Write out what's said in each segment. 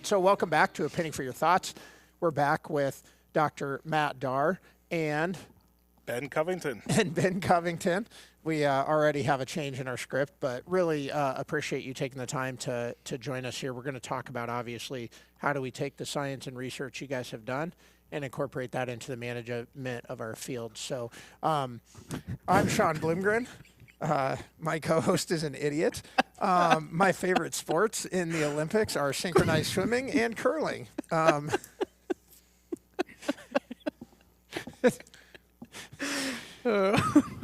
So welcome back to A Penny for Your Thoughts. We're back with Dr. Matt Darr and Ben Covington. Ben Covington. We already have a change in our script, but really appreciate you taking the time to join us here. We're going to talk about, obviously, how do we take the science and research you guys have done and incorporate that into the management of our field. So I'm Sean Bloomgren. My co-host is an idiot. My favorite sports in the Olympics are synchronized swimming and curling.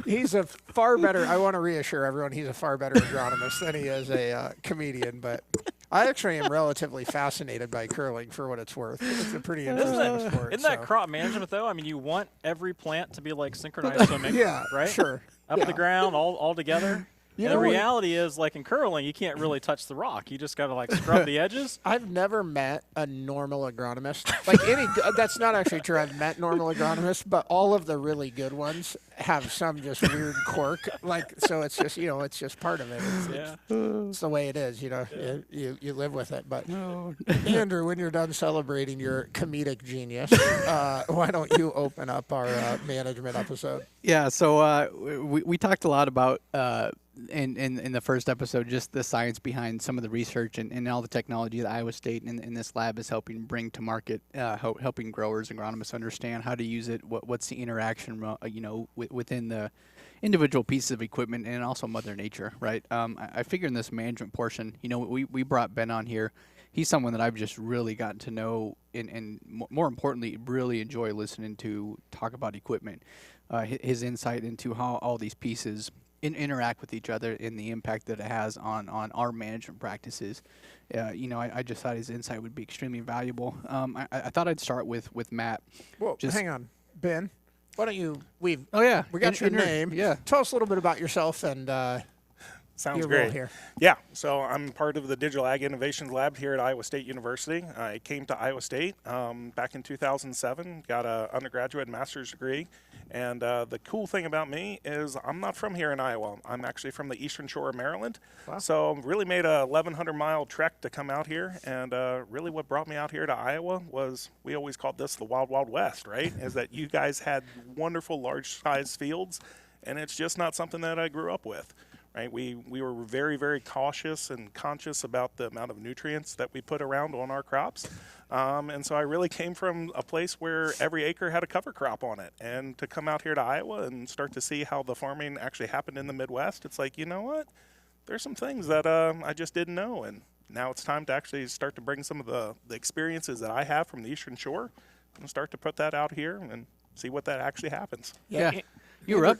He's a far better, I want to reassure everyone, he's a far better agronomist than he is a comedian, but I actually am relatively fascinated by curling for what it's worth. It's a pretty interesting sport. Isn't that crop management, though? I mean, you want every plant to be like synchronized swimming, yeah, right? Sure. Up the ground, all together. You and know the what? reality is, like in curling, you can't really touch the rock. You just got to like scrub the edges. I've never met a normal agronomist. Like that's not actually true. I've met normal agronomists, but all of the really good ones have some just weird quirk. Like, so it's just, it's just part of it. It's the way it is, you live with it. But Andrew, when you're done celebrating your comedic genius, why don't you open up our management episode? Yeah. So we talked a lot about, in the first episode, just the science behind some of the research and all the technology that Iowa State and this lab is helping bring to market, helping growers and agronomists understand how to use it, what's the interaction, within the individual pieces of equipment and also Mother Nature, right? I figure in this management portion, we brought Ben on here. He's someone that I've just really gotten to know and more importantly, really enjoy listening to talk about equipment, his insight into how all these pieces interact with each other and the impact that it has on our management practices. I just thought his insight would be extremely valuable. I thought I'd start with Matt. Well, hang on, Ben. Why don't you? We got your name. Yeah. Tell us a little bit about yourself and Sounds your great. role here. Yeah, so I'm part of the Digital Ag Innovations Lab here at Iowa State University. I came to Iowa State back in 2007, got an undergraduate and master's degree. And the cool thing about me is I'm not from here in Iowa. I'm actually from the eastern shore of Maryland. Wow. So really made a 1,100-mile trek to come out here. And really what brought me out here to Iowa was, we always called this the Wild Wild West, right? Is that you guys had wonderful large-sized fields, and it's just not something that I grew up with. Right, we were very, very cautious and conscious about the amount of nutrients that we put around on our crops. And so I really came from a place where every acre had a cover crop on it. And to come out here to Iowa and start to see how the farming actually happened in the Midwest, it's like, you know what? There's some things that I just didn't know. And now it's time to actually start to bring some of the experiences that I have from the Eastern Shore and start to put that out here and see what that actually happens. Yeah. You were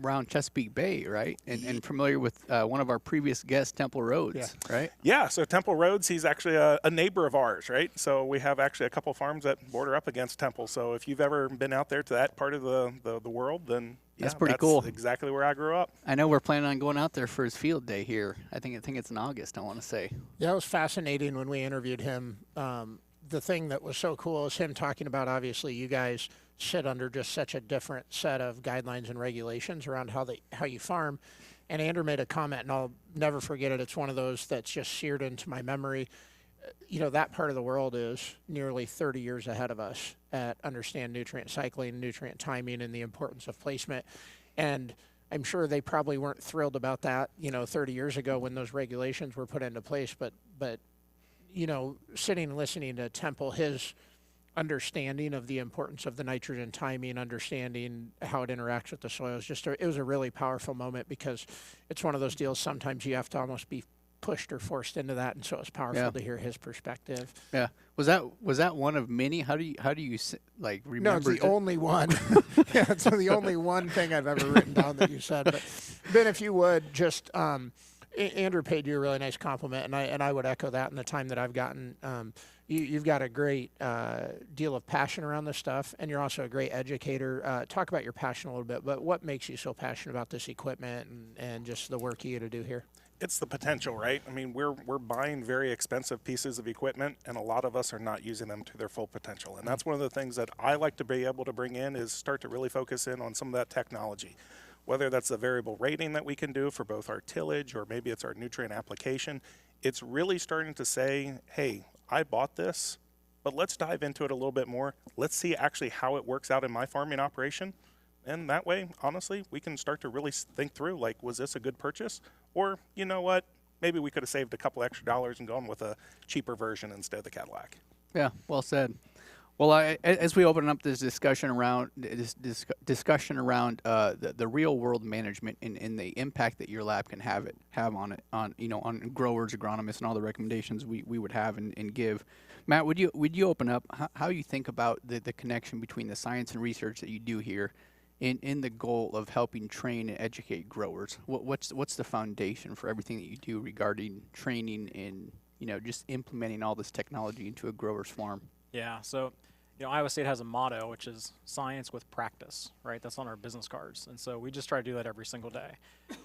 around Chesapeake Bay, right? And familiar with one of our previous guests, Temple Rhodes, right? Yeah, so Temple Rhodes, he's actually a neighbor of ours, right? So we have actually a couple farms that border up against Temple. So if you've ever been out there to that part of the world, then that's pretty cool. Exactly where I grew up. I know we're planning on going out there for his field day here. I think it's in August, I want to say. Yeah, it was fascinating when we interviewed him. The thing that was so cool is him talking about, obviously, you guys sit under just such a different set of guidelines and regulations around how you farm. And Andrew made a comment, and I'll never forget it. It's one of those that's just seared into my memory. That part of the world is nearly 30 years ahead of us at understand nutrient cycling, nutrient timing, and the importance of placement. And I'm sure they probably weren't thrilled about that, 30 years ago when those regulations were put into place. But sitting and listening to Temple, his understanding of the importance of the nitrogen timing, understanding how it interacts with the soil, it was a really powerful moment, because it's one of those deals sometimes you have to almost be pushed or forced into that, and so it's powerful to hear his perspective. Yeah. Was that one of many? How do you remember? No, it's the only one. Yeah, it's the only one thing I've ever written down that you said. But Ben, if you would just Andrew paid you a really nice compliment, and I would echo that in the time that I've gotten. You've got a great deal of passion around this stuff, and you're also a great educator. Talk about your passion a little bit, but what makes you so passionate about this equipment and just the work you get to do here? It's the potential, right? I mean, we're buying very expensive pieces of equipment, and a lot of us are not using them to their full potential. And that's one of the things that I like to be able to bring in, is start to really focus in on some of that technology. Whether that's the variable rating that we can do for both our tillage, or maybe it's our nutrient application, It's really starting to say, hey, I bought this, but let's dive into it a little bit more. Let's see actually how it works out in my farming operation. And that way, honestly, we can start to really think through, like, was this a good purchase? Or, you know what, maybe we could have saved a couple extra dollars and gone with a cheaper version instead of the Cadillac. Yeah, well said. Well, as we open up this discussion around the real world management and the impact that your lab can have on it on growers, agronomists, and all the recommendations we would have and give. Matt, would you open up how you think about the connection between the science and research that you do here in the goal of helping train and educate growers? What's the foundation for everything that you do regarding training and just implementing all this technology into a grower's farm? Yeah, so Iowa State has a motto, which is science with practice, right? That's on our business cards. And so we just try to do that every single day.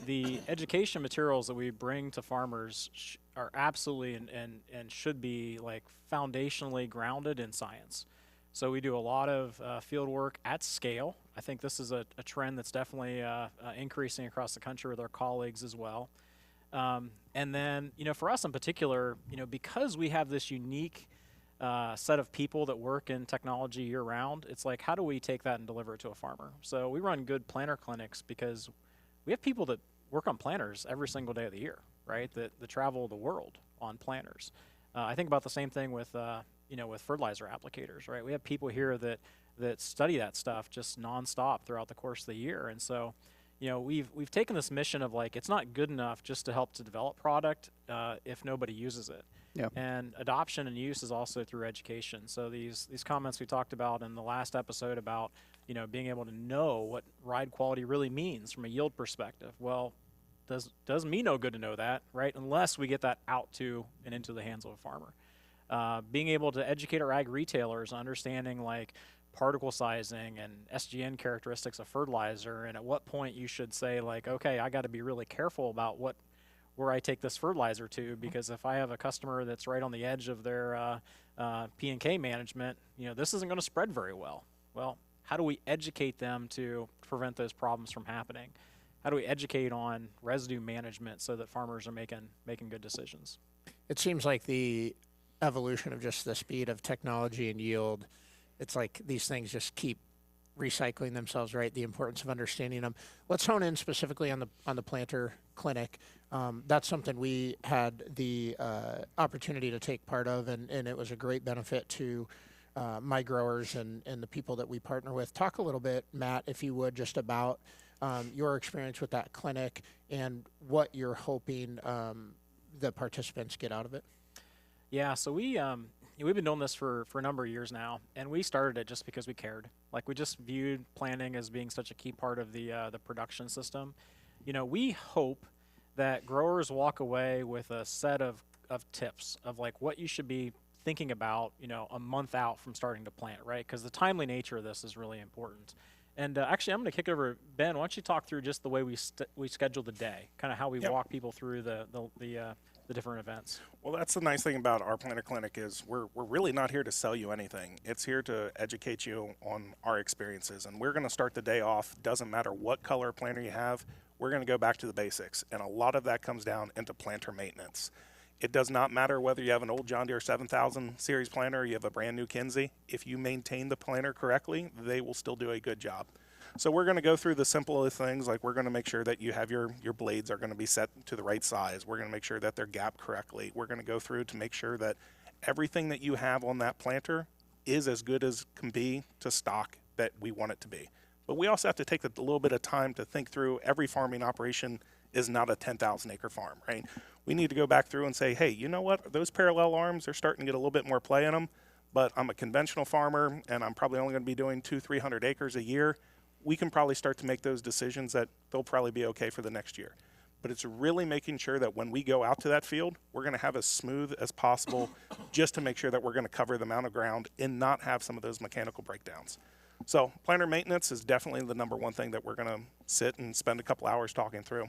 The education materials that we bring to farmers are absolutely and should be like foundationally grounded in science. So we do a lot of field work at scale. I think this is a trend that's definitely increasing across the country with our colleagues as well. And then, for us in particular, because we have this unique set of people that work in technology year round, it's like, how do we take that and deliver it to a farmer? So we run good planter clinics because we have people that work on planters every single day of the year, right? That travel the world on planters. I think about the same thing with, with fertilizer applicators, right? We have people here that study that stuff just nonstop throughout the course of the year. And so, we've taken this mission of like, it's not good enough just to help to develop product if nobody uses it. Yep. And adoption and use is also through education. So these comments we talked about in the last episode about, being able to know what ride quality really means from a yield perspective. Well, does me no good to know that, right? Unless we get that out to and into the hands of a farmer. Being able to educate our ag retailers, understanding like particle sizing and SGN characteristics of fertilizer, and at what point you should say like, okay, I got to be really careful about where I take this fertilizer to, because if I have a customer that's right on the edge of their P&K management, this isn't going to spread very well. Well, how do we educate them to prevent those problems from happening? How do we educate on residue management so that farmers are making good decisions? It seems like the evolution of just the speed of technology and yield, it's like these things just keep recycling themselves, right? The importance of understanding them. Let's hone in specifically on the planter clinic. That's something we had the opportunity to take part of, and it was a great benefit to my growers and the people that we partner with. Talk a little bit, Matt, if you would, just about your experience with that clinic and what you're hoping the participants get out of it. Yeah, so we've been doing this for a number of years now, and we started it just because we cared. Like, we just viewed planning as being such a key part of the production system. We hope that growers walk away with a set of tips of like what you should be thinking about, a month out from starting to plant, right? Because the timely nature of this is really important. And actually, I'm going to kick it over to Ben. Why don't you talk through just the way we schedule the day, kind of how we walk people through the different events. Well, that's the nice thing about our planter clinic is we're really not here to sell you anything. It's here to educate you on our experiences. And we're going to start the day off. Doesn't matter what color planter you have. We're going to go back to the basics. And a lot of that comes down into planter maintenance. It does not matter whether you have an old John Deere 7000 series planter or you have a brand new Kinsey. If you maintain the planter correctly, they will still do a good job. So we're going to go through the simplest things, like we're going to make sure that you have your blades are going to be set to the right size. We're going to make sure that they're gapped correctly. We're going to go through to make sure that everything that you have on that planter is as good as can be to stock that we want it to be. But we also have to take a little bit of time to think through. Every farming operation is not a 10,000 acre farm, right? We need to go back through and say, hey, you know what? Those parallel arms are starting to get a little bit more play in them, but I'm a conventional farmer and I'm probably only going to be doing 200-300 acres a year. We can probably start to make those decisions that they'll probably be okay for the next year. But it's really making sure that when we go out to that field, we're going to have as smooth as possible just to make sure that we're going to cover the amount of ground and not have some of those mechanical breakdowns. So planter maintenance is definitely the number one thing that we're going to sit and spend a couple hours talking through.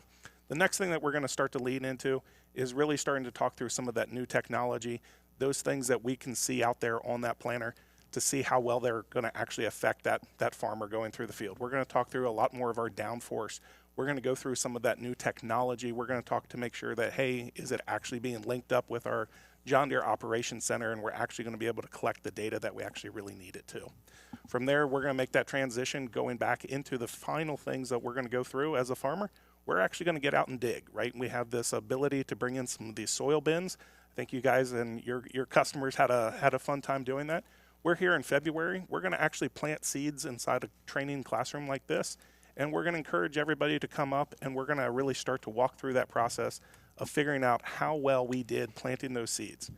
The next thing that we're going to start to lead into is really starting to talk through some of that new technology, those things that we can see out there on that planter to see how well they're going to actually affect that farmer going through the field. We're going to talk through a lot more of our downforce. We're going to go through some of that new technology. We're going to talk to make sure that, hey, is it actually being linked up with our John Deere Operations Center, and we're actually going to be able to collect the data that we actually really need it to. From there, we're going to make that transition going back into the final things that we're going to go through as a farmer. We're actually going to get out and dig, right? We have this ability to bring in some of these soil bins. I think you guys and your customers had a fun time doing that. We're here in February. We're going to actually plant seeds inside a training classroom like this, and we're going to encourage everybody to come up, and we're going to really start to walk through that process of figuring out how well we did planting those seeds.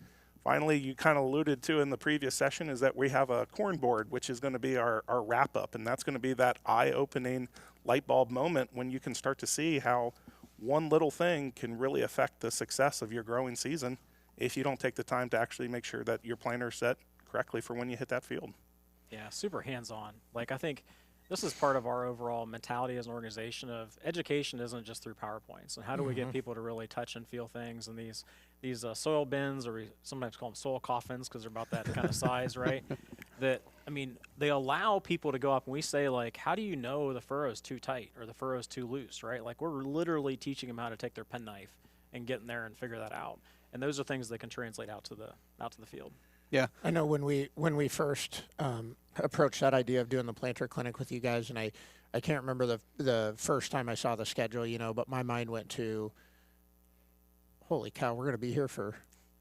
Finally, you kind of alluded to in the previous session is that we have a corn board, which is going to be our wrap up, and that's going to be that eye-opening light bulb moment when you can start to see how one little thing can really affect the success of your growing season if you don't take the time to actually make sure that your planter's set correctly for when you hit that field. Yeah, super hands-on. Like, I think this is part of our overall mentality as an organization of education isn't just through PowerPoints. And how do we get people to really touch and feel things? And these soil bins, or we sometimes call them soil coffins because they're about that kind of size, right? That, I mean, they allow people to go up and we say, like, how do you know the furrow's too tight or the furrow's too loose, right? Like, we're literally teaching them how to take their penknife and get in there and figure that out. And those are things that can translate out to the field. Yeah. I know when we first approached that idea of doing the planter clinic with you guys, and I can't remember the first time I saw the schedule, you know, but my mind went to, holy cow, we're going to be here for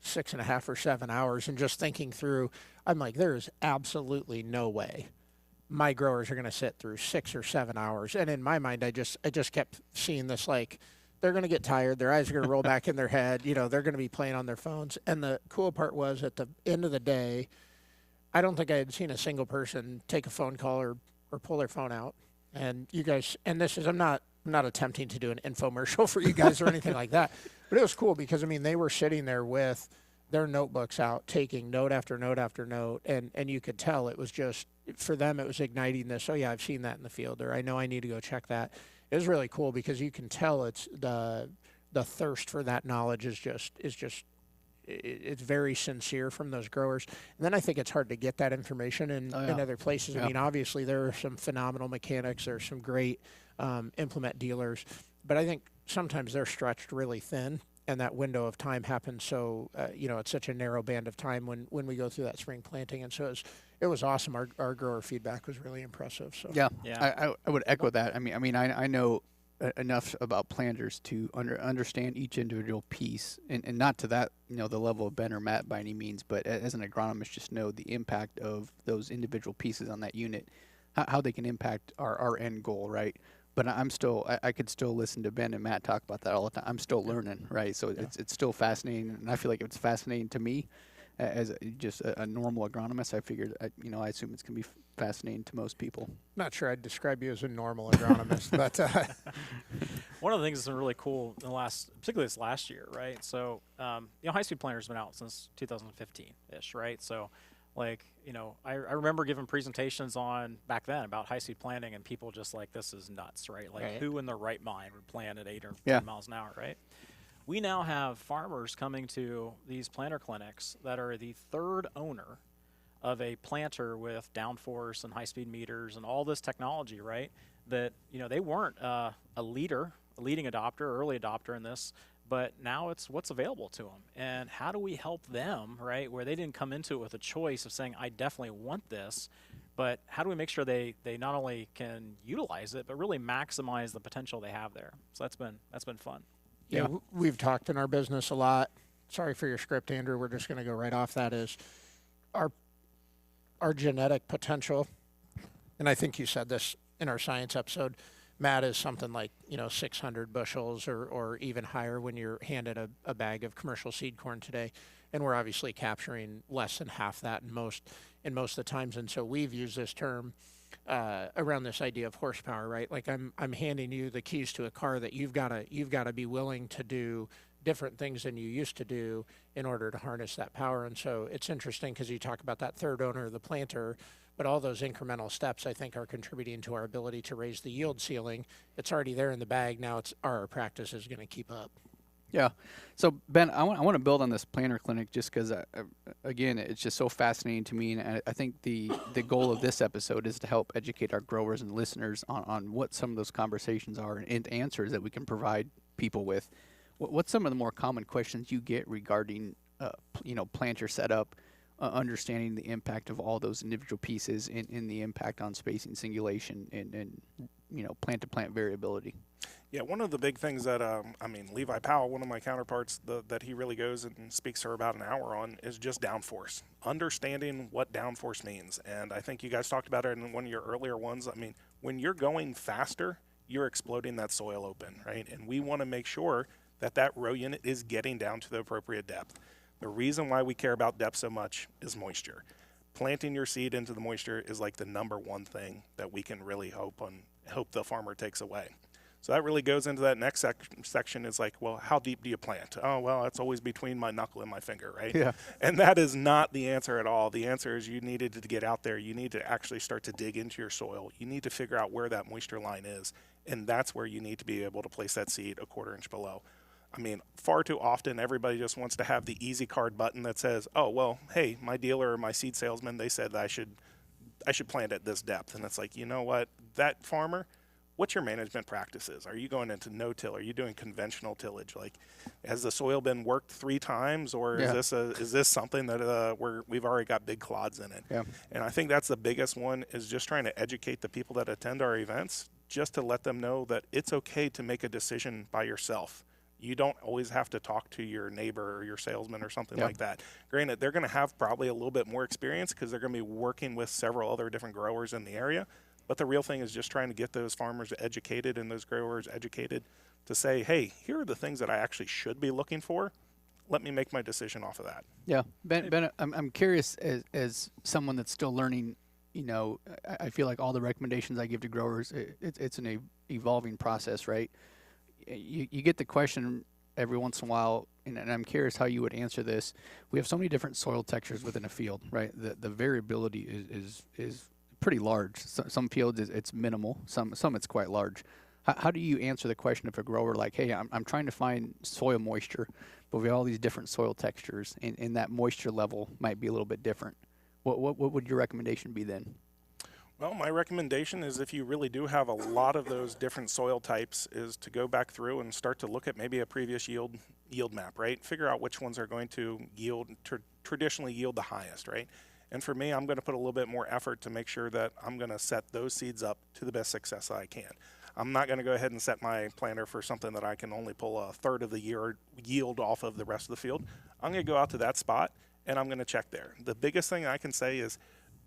6.5 or 7 hours. And just thinking through, I'm like, there's absolutely no way my growers are going to sit through 6 or 7 hours. And in my mind, I just kept seeing this, like, they're going to get tired. Their eyes are going to roll back in their head. You know, they're going to be playing on their phones. And the cool part was at the end of the day, I don't think I had seen a single person take a phone call or pull their phone out. And you guys, and this is, I'm not attempting to do an infomercial for you guys or anything like that, but it was cool because, I mean, they were sitting there with their notebooks out, taking note after note after note. And you could tell it was just, for them, it was igniting this. Oh yeah, I've seen that in the field, or I know I need to go check that. It was really cool because you can tell it's the thirst for that knowledge is just it's very sincere from those growers. And then I think it's hard to get that information in other places. I mean, obviously there are some phenomenal mechanics, there are some great implement dealers, but I think sometimes they're stretched really thin, and that window of time happens so you know, it's such a narrow band of time when we go through that spring planting. And so it was awesome. Our grower feedback was really impressive. So yeah. I would echo that. I mean, I know enough about planters to understand each individual piece, and not to that, you know, the level of Ben or Matt by any means, but as an agronomist, just know the impact of those individual pieces on that unit, how they can impact our end goal, right? But I could still listen to Ben and Matt talk about that all the time. I'm still learning, right? So it's still fascinating, and I feel like it's fascinating to me as just a normal agronomist. I figured, I assume it's going to be fascinating to most people. Not sure I'd describe you as a normal agronomist, but one of the things that's been really cool in particularly this last year, right? So, high-speed planter's been out since 2015-ish, right? So, like, I remember giving presentations on back then about high-speed planting, and people just like, this is nuts, right? Like, who in their right mind would plant at 8 or 10 miles an hour, right? We now have farmers coming to these planter clinics that are the third owner of a planter with downforce and high-speed meters and all this technology, right? That, they weren't a leading adopter, early adopter in this, but now it's what's available to them. And how do we help them, right, where they didn't come into it with a choice of saying, I definitely want this, but how do we make sure they not only can utilize it, but really maximize the potential they have there? So that's been fun. Yeah, we've talked in our business a lot. Sorry for your script, Andrew. We're just going to go right off that. Is our genetic potential, and I think you said this in our science episode, Matt, is something like 600 bushels or even higher when you're handed a bag of commercial seed corn today, and we're obviously capturing less than half that in most of the times. And so we've used this term around this idea of horsepower, right? Like I'm handing you the keys to a car that you've got to be willing to do different things than you used to do in order to harness that power. And so it's interesting because you talk about that third owner of the planter, but all those incremental steps I think are contributing to our ability to raise the yield ceiling. It's already there in the bag. Now it's our practice is going to keep up. Yeah. So Ben, I want to build on this planter clinic just because, again, it's just so fascinating to me, and I think the goal of this episode is to help educate our growers and listeners on what some of those conversations are and answers that we can provide people with. What's some of the more common questions you get regarding, planter setup, understanding the impact of all those individual pieces and the impact on spacing, singulation, and plant-to-plant variability? Yeah, one of the big things that, Levi Powell, one of my counterparts, that he really goes and speaks for about an hour on is just downforce, understanding what downforce means. And I think you guys talked about it in one of your earlier ones. I mean, when you're going faster, you're exploding that soil open, right? And we want to make sure that that row unit is getting down to the appropriate depth. The reason why we care about depth so much is moisture. Planting your seed into the moisture is like the number one thing that we can really hope the farmer takes away. So that really goes into that next section is like, well, how deep do you plant? Oh, well, it's always between my knuckle and my finger, right? Yeah. And that is not the answer at all. The answer is you needed to get out there. You need to actually start to dig into your soil. You need to figure out where that moisture line is, and that's where you need to be able to place that seed a quarter inch below. I mean, far too often everybody just wants to have the easy card button that says, oh, well, hey, my dealer or my seed salesman, they said that I should plant at this depth. And it's like, you know what, that farmer, what's your management practices? Are you going into no-till? Are you doing conventional tillage? Like, has the soil been worked 3 times, or is this something that we've already got big clods in it? Yeah. And I think that's the biggest one, is just trying to educate the people that attend our events, just to let them know that it's okay to make a decision by yourself. You don't always have to talk to your neighbor or your salesman or something like that. Granted, they're going to have probably a little bit more experience because they're going to be working with several other different growers in the area. But the real thing is just trying to get those farmers educated and those growers educated to say, hey, here are the things that I actually should be looking for. Let me make my decision off of that. Yeah. Ben, I'm curious, as someone that's still learning, I feel like all the recommendations I give to growers, it's an evolving process, right? You get the question every once in a while, and I'm curious how you would answer this. We have so many different soil textures within a field, right? The variability is pretty large. Some fields it's minimal. Some it's quite large. How do you answer the question of a grower like, hey, I'm trying to find soil moisture, but we have all these different soil textures, and that moisture level might be a little bit different. What would your recommendation be then? Well, my recommendation is, if you really do have a lot of those different soil types, is to go back through and start to look at maybe a previous yield map, right? Figure out which ones are going to traditionally yield the highest, right? And for me, I'm going to put a little bit more effort to make sure that I'm going to set those seeds up to the best success I can. I'm not going to go ahead and set my planter for something that I can only pull a third of the year yield off of the rest of the field. I'm going to go out to that spot and I'm going to check there. The biggest thing I can say is,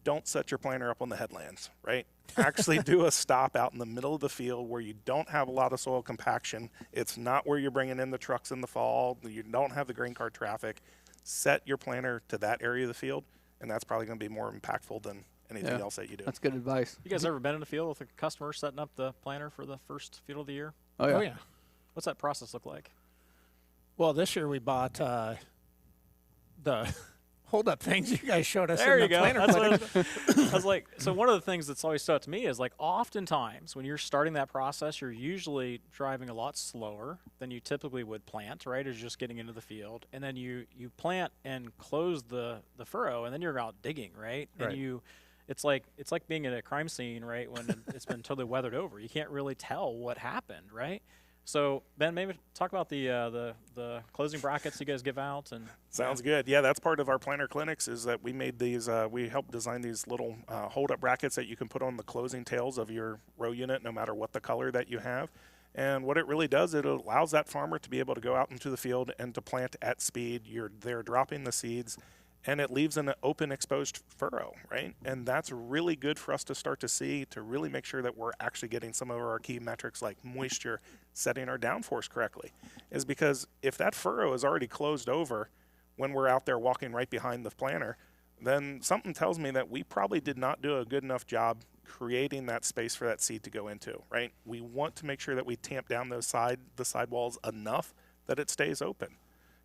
don't set your planter up on the headlands, right? Actually do a stop out in the middle of the field where you don't have a lot of soil compaction. It's not where you're bringing in the trucks in the fall. You don't have the grain cart traffic. Set your planter to that area of the field, and that's probably going to be more impactful than anything else that you do. That's good advice. You guys ever been in the field with a customer setting up the planter for the first field of the year? Oh yeah. What's that process look like? Well, this year we bought the hold-up things you guys showed us There in you the go. planter That's clinic. what I was like, so one of the things that's always stood out to me is, like, oftentimes when you're starting that process, you're usually driving a lot slower than you typically would plant, right? As you're just getting into the field. And then you plant and close the furrow, and then you're out digging, right? Right. And it's like being at a crime scene, right? When it's been totally weathered over. You can't really tell what happened, right? So Ben, maybe talk about the closing brackets you guys give out. And Sounds good. Yeah, that's part of our planter clinics, is that we made these, we helped design these little hold-up brackets that you can put on the closing tails of your row unit, no matter what the color that you have. And what it really does, it allows that farmer to be able to go out into the field and to plant at speed. You're there dropping the seeds, and it leaves an open, exposed furrow, right? And that's really good for us to start to see, to really make sure that we're actually getting some of our key metrics like moisture, setting our downforce correctly. Is because if that furrow is already closed over when we're out there walking right behind the planter, then something tells me that we probably did not do a good enough job creating that space for that seed to go into, right? We want to make sure that we tamp down the sidewalls enough that it stays open.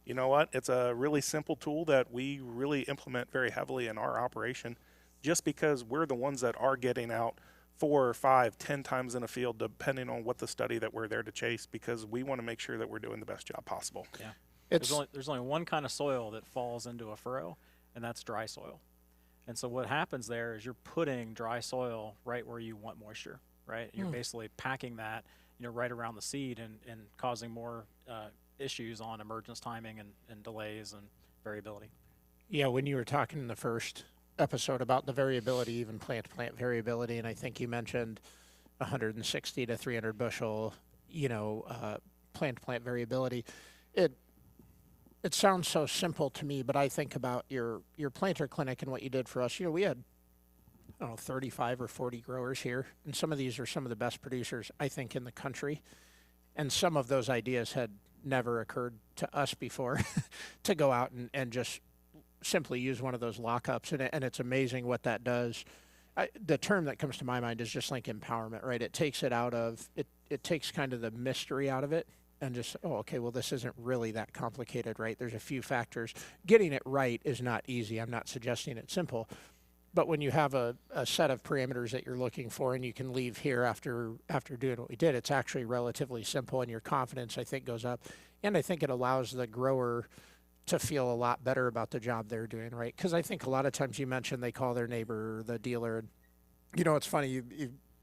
You know what? It's a really simple tool that we really implement very heavily in our operation, just because we're the ones that are getting out 4, 5, 10 times in a field, depending on what the study that we're there to chase, because we want to make sure that we're doing the best job possible. Yeah. It's There's only one kind of soil that falls into a furrow, and that's dry soil. And so what happens there is you're putting dry soil right where you want moisture, right? You're basically packing that, right around the seed and causing more issues on emergence timing and delays and variability. Yeah, when you were talking in the first episode about the variability, even plant-to-plant variability, and I think you mentioned 160 to 300 bushel, plant-to-plant variability. It sounds so simple to me, but I think about your planter clinic and what you did for us. We had, I don't know, 35 or 40 growers here, and some of these are some of the best producers, I think, in the country. And some of those ideas had never occurred to us before to go out and just simply use one of those lockups. And it's amazing what that does. The term that comes to my mind is just like empowerment, right? It takes it out of, it takes kind of the mystery out of it. And just, okay, well, this isn't really that complicated, right? There's a few factors. Getting it right is not easy. I'm not suggesting it's simple. But when you have a set of parameters that you're looking for and you can leave here after doing what we did, it's actually relatively simple, and your confidence, I think, goes up. And I think it allows the grower to feel a lot better about the job they're doing, right? Because I think a lot of times you mentioned they call their neighbor or the dealer. And, it's funny,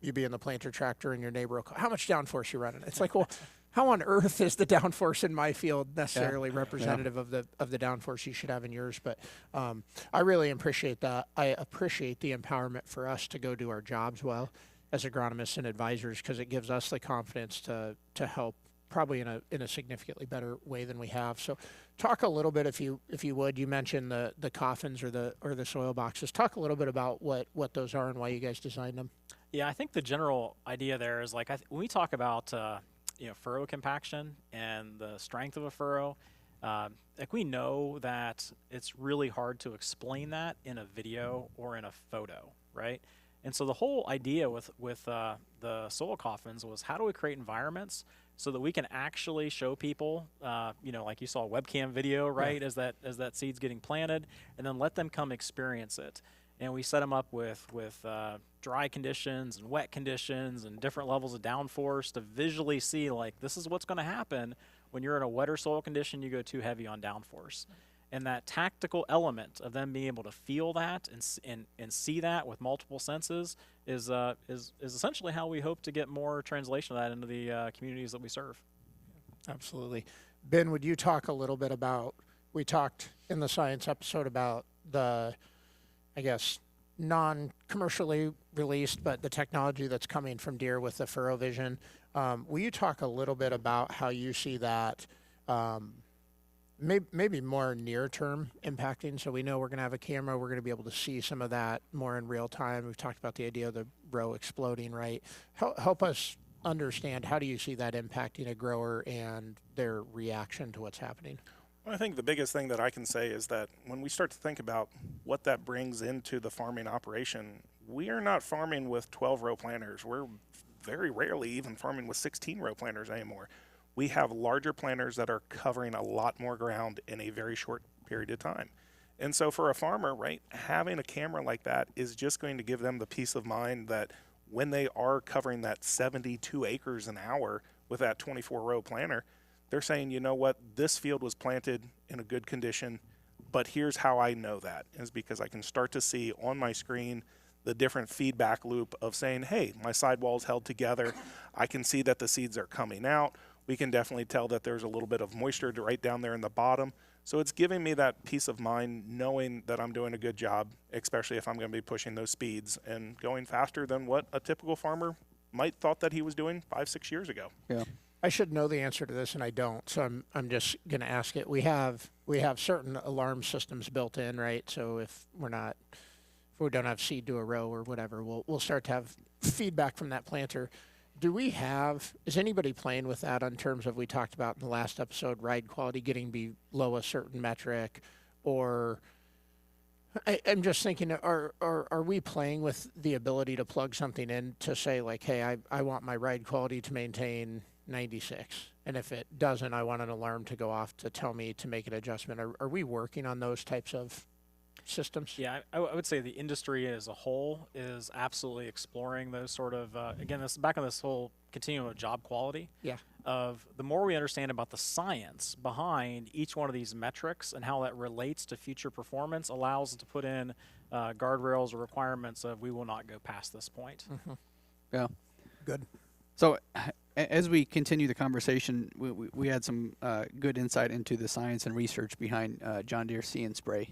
you be in the planter tractor and your neighbor will call, how much downforce you running? It's like, well, how on earth is the downforce in my field necessarily representative of the downforce you should have in yours? But I really appreciate that. I appreciate the empowerment for us to go do our jobs well as agronomists and advisors, because it gives us the confidence to help probably in a significantly better way than we have. So talk a little bit, if you would. You mentioned the coffins or the soil boxes. Talk a little bit about what those are and why you guys designed them. Yeah, I think the general idea there is like when we talk about furrow compaction and the strength of a furrow, like we know that it's really hard to explain that in a video or in a photo, right? And so the whole idea with the soil coffins was, how do we create environments so that we can actually show people, like you saw a webcam video, right, as that seed's getting planted, and then let them come experience it. And we set them up with dry conditions and wet conditions and different levels of downforce to visually see, like, this is what's going to happen when you're in a wetter soil condition, you go too heavy on downforce. And that tactical element of them being able to feel that and see that with multiple senses is essentially how we hope to get more translation of that into the communities that we serve. Absolutely. Ben, would you talk a little bit about, we talked in the science episode about the, I guess, non-commercially released, but the technology that's coming from Deere with the FurrowVision. Will you talk a little bit about how you see that maybe more near-term impacting? So we know we're going to have a camera. We're going to be able to see some of that more in real time. We've talked about the idea of the row exploding, right? Help us understand, how do you see that impacting a grower and their reaction to what's happening? I think the biggest thing that I can say is that when we start to think about what that brings into the farming operation, we are not farming with 12-row planters. We're very rarely even farming with 16-row planters anymore. We have larger planters that are covering a lot more ground in a very short period of time. And so for a farmer, right, having a camera like that is just going to give them the peace of mind that when they are covering that 72 acres an hour with that 24-row planter, they're saying, you know what, this field was planted in a good condition, but here's how I know that, is because I can start to see on my screen the different feedback loop of saying, hey, my sidewall's held together. I can see that the seeds are coming out. We can definitely tell that there's a little bit of moisture right down there in the bottom. So it's giving me that peace of mind knowing that I'm doing a good job, especially if I'm going to be pushing those speeds and going faster than what a typical farmer might thought that he was doing 5-6 years ago. Yeah. I should know the answer to this, and I don't, so I'm just going to ask it. We have certain alarm systems built in, right? So if we don't have seed to a row or whatever, we'll start to have feedback from that planter. Is anybody playing with that in terms of, we talked about in the last episode, ride quality getting below a certain metric, or I'm just thinking, are we playing with the ability to plug something in to say, like, hey, I want my ride quality to maintain 96, and if it doesn't, I want an alarm to go off to tell me to make an adjustment. Are we working on those types of systems? Yeah, I would say the industry as a whole is absolutely exploring those sort of, again, this back on this whole continuum of job quality. Yeah. Of the more we understand about the science behind each one of these metrics and how that relates to future performance allows us to put in guardrails or requirements of we will not go past this point. Yeah. Good. So as we continue the conversation, we had some good insight into the science and research behind John Deere See and Spray.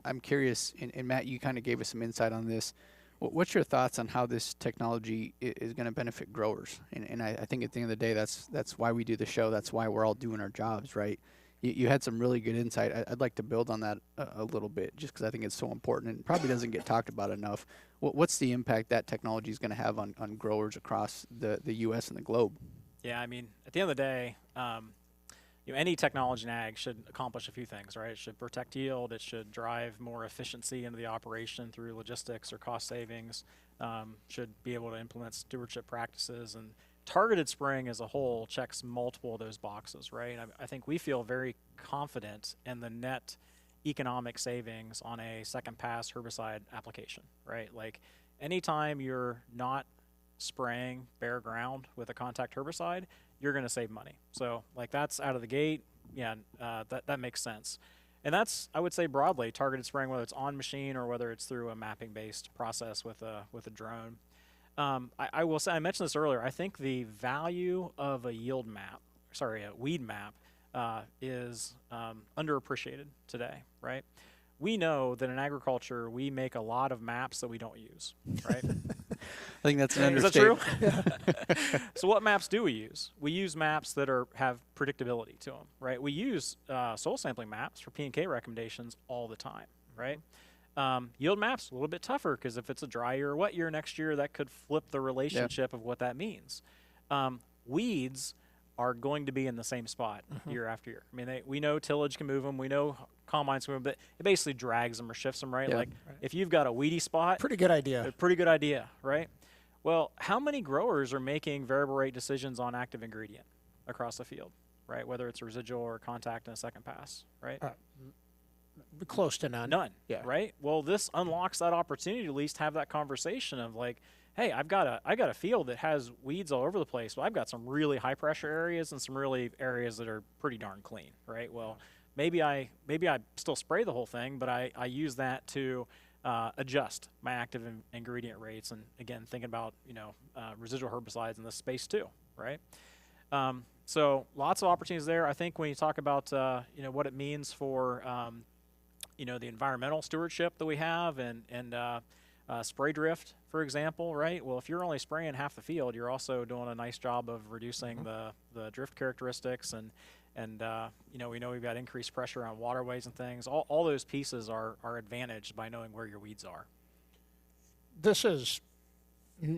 I'm curious, and Matt, you kind of gave us some insight on this. What's your thoughts on how this technology is going to benefit growers? And I think at the end of the day, that's why we do the show. That's why we're all doing our jobs, right? You had some really good insight. I'd like to build on that a little bit, just because I think it's so important and probably doesn't get talked about enough. What's the impact that technology is going to have on growers across the U.S. and the globe? Yeah, I mean, at the end of the day, any technology in ag should accomplish a few things, right? It should protect yield. It should drive more efficiency into the operation through logistics or cost savings. Should be able to implement stewardship practices, and targeted spraying as a whole checks multiple of those boxes, right? I think we feel very confident in the net economic savings on a second pass herbicide application, right? Like anytime you're not spraying bare ground with a contact herbicide, you're going to save money. So like that's out of the gate. Yeah, that makes sense. And that's, I would say broadly, targeted spraying, whether it's on machine or whether it's through a mapping based process with a drone. I will say, I mentioned this earlier, I think the value of a weed map is underappreciated today, right? We know that in agriculture, we make a lot of maps that we don't use, right? I think that's an Is that true? understatement. So what maps do we use? We use maps that have predictability to them, right? We use soil sampling maps for P&K recommendations all the time, right? Yield maps, a little bit tougher because if it's a dry year or wet year next year, that could flip the relationship of what that means. Weeds are going to be in the same spot year after year. I mean, we know tillage can move them. We know combines can move them, but it basically drags them or shifts them, right? Yeah. Like if you've got a weedy spot, Pretty good idea. a pretty good idea, right? Well, how many growers are making variable rate decisions on active ingredient across the field, right? Whether it's residual or contact in a second pass, right? Close to none. None, Yeah. right? Well, this unlocks that opportunity to at least have that conversation of like, hey, I got a field that has weeds all over the place. Well, I've got some really high pressure areas and some really areas that are pretty darn clean, right? Well, maybe I still spray the whole thing, but I use that to adjust my active ingredient rates, and again, thinking about residual herbicides in this space too, right? So lots of opportunities there. I think when you talk about what it means for the environmental stewardship that we have and spray drift, for example, right? Well, if you're only spraying half the field, you're also doing a nice job of reducing the drift characteristics, and we know we've got increased pressure on waterways and things. All those pieces are advantaged by knowing where your weeds are. This is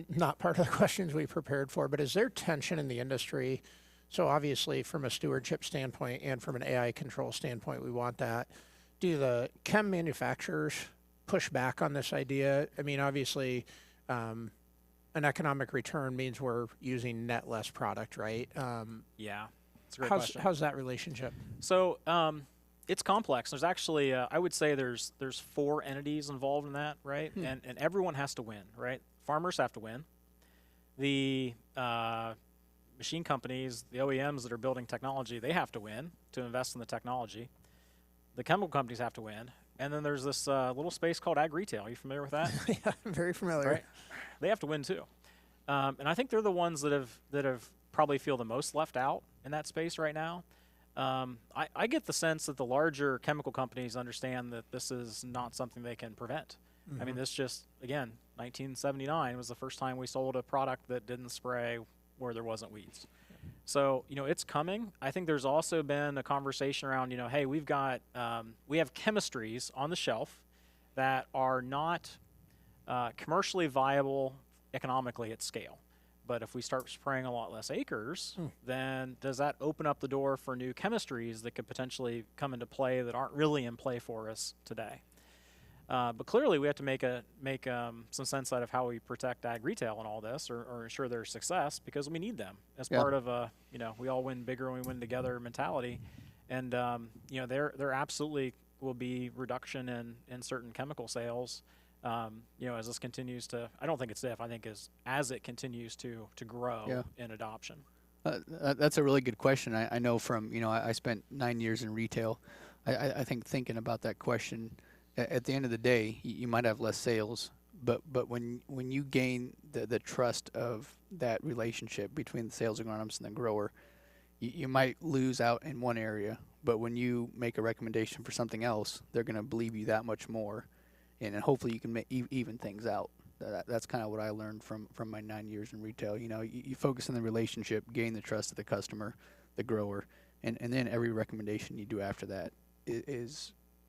not part of the questions we prepared for, but is there tension in the industry? So obviously from a stewardship standpoint and from an AI control standpoint, we want that. Do the chem manufacturers push back on this idea? I mean, obviously, an economic return means we're using net less product, right? Yeah, that's a great question. How's that relationship? So it's complex. There's actually, I would say there's 4 entities involved in that, right? And everyone has to win, right? Farmers have to win. The machine companies, the OEMs that are building technology, they have to win to invest in the technology. The chemical companies have to win. And then there's this little space called ag retail. Are you familiar with that? Yeah, I'm very familiar. Right. They have to win too. And I think they're the ones that have probably feel the most left out in that space right now. I get the sense that the larger chemical companies understand that this is not something they can prevent. I mean, this just, again, 1979 was the first time we sold a product that didn't spray where there wasn't weeds. So, it's coming. I think there's also been a conversation around, hey, we have chemistries on the shelf that are not commercially viable economically at scale. But if we start spraying a lot less acres, then does that open up the door for new chemistries that could potentially come into play that aren't really in play for us today? But clearly, we have to make some sense out of how we protect ag retail and all this, or ensure their success, because we need them as part of a we all win bigger when we win together mentality. And they're absolutely will be reduction in certain chemical sales. As this continues to, I don't think it's if, I think as it continues to grow in adoption. That's a really good question. I know from, I spent 9 years in retail. I think thinking about that question, at the end of the day, you might have less sales, but when you gain the trust of that relationship between the sales agronomist and the grower, you might lose out in one area, but when you make a recommendation for something else, they're going to believe you that much more, and hopefully you can even things out. That's kind of what I learned from my 9 years in retail. You focus on the relationship, gain the trust of the customer, the grower, and then every recommendation you do after that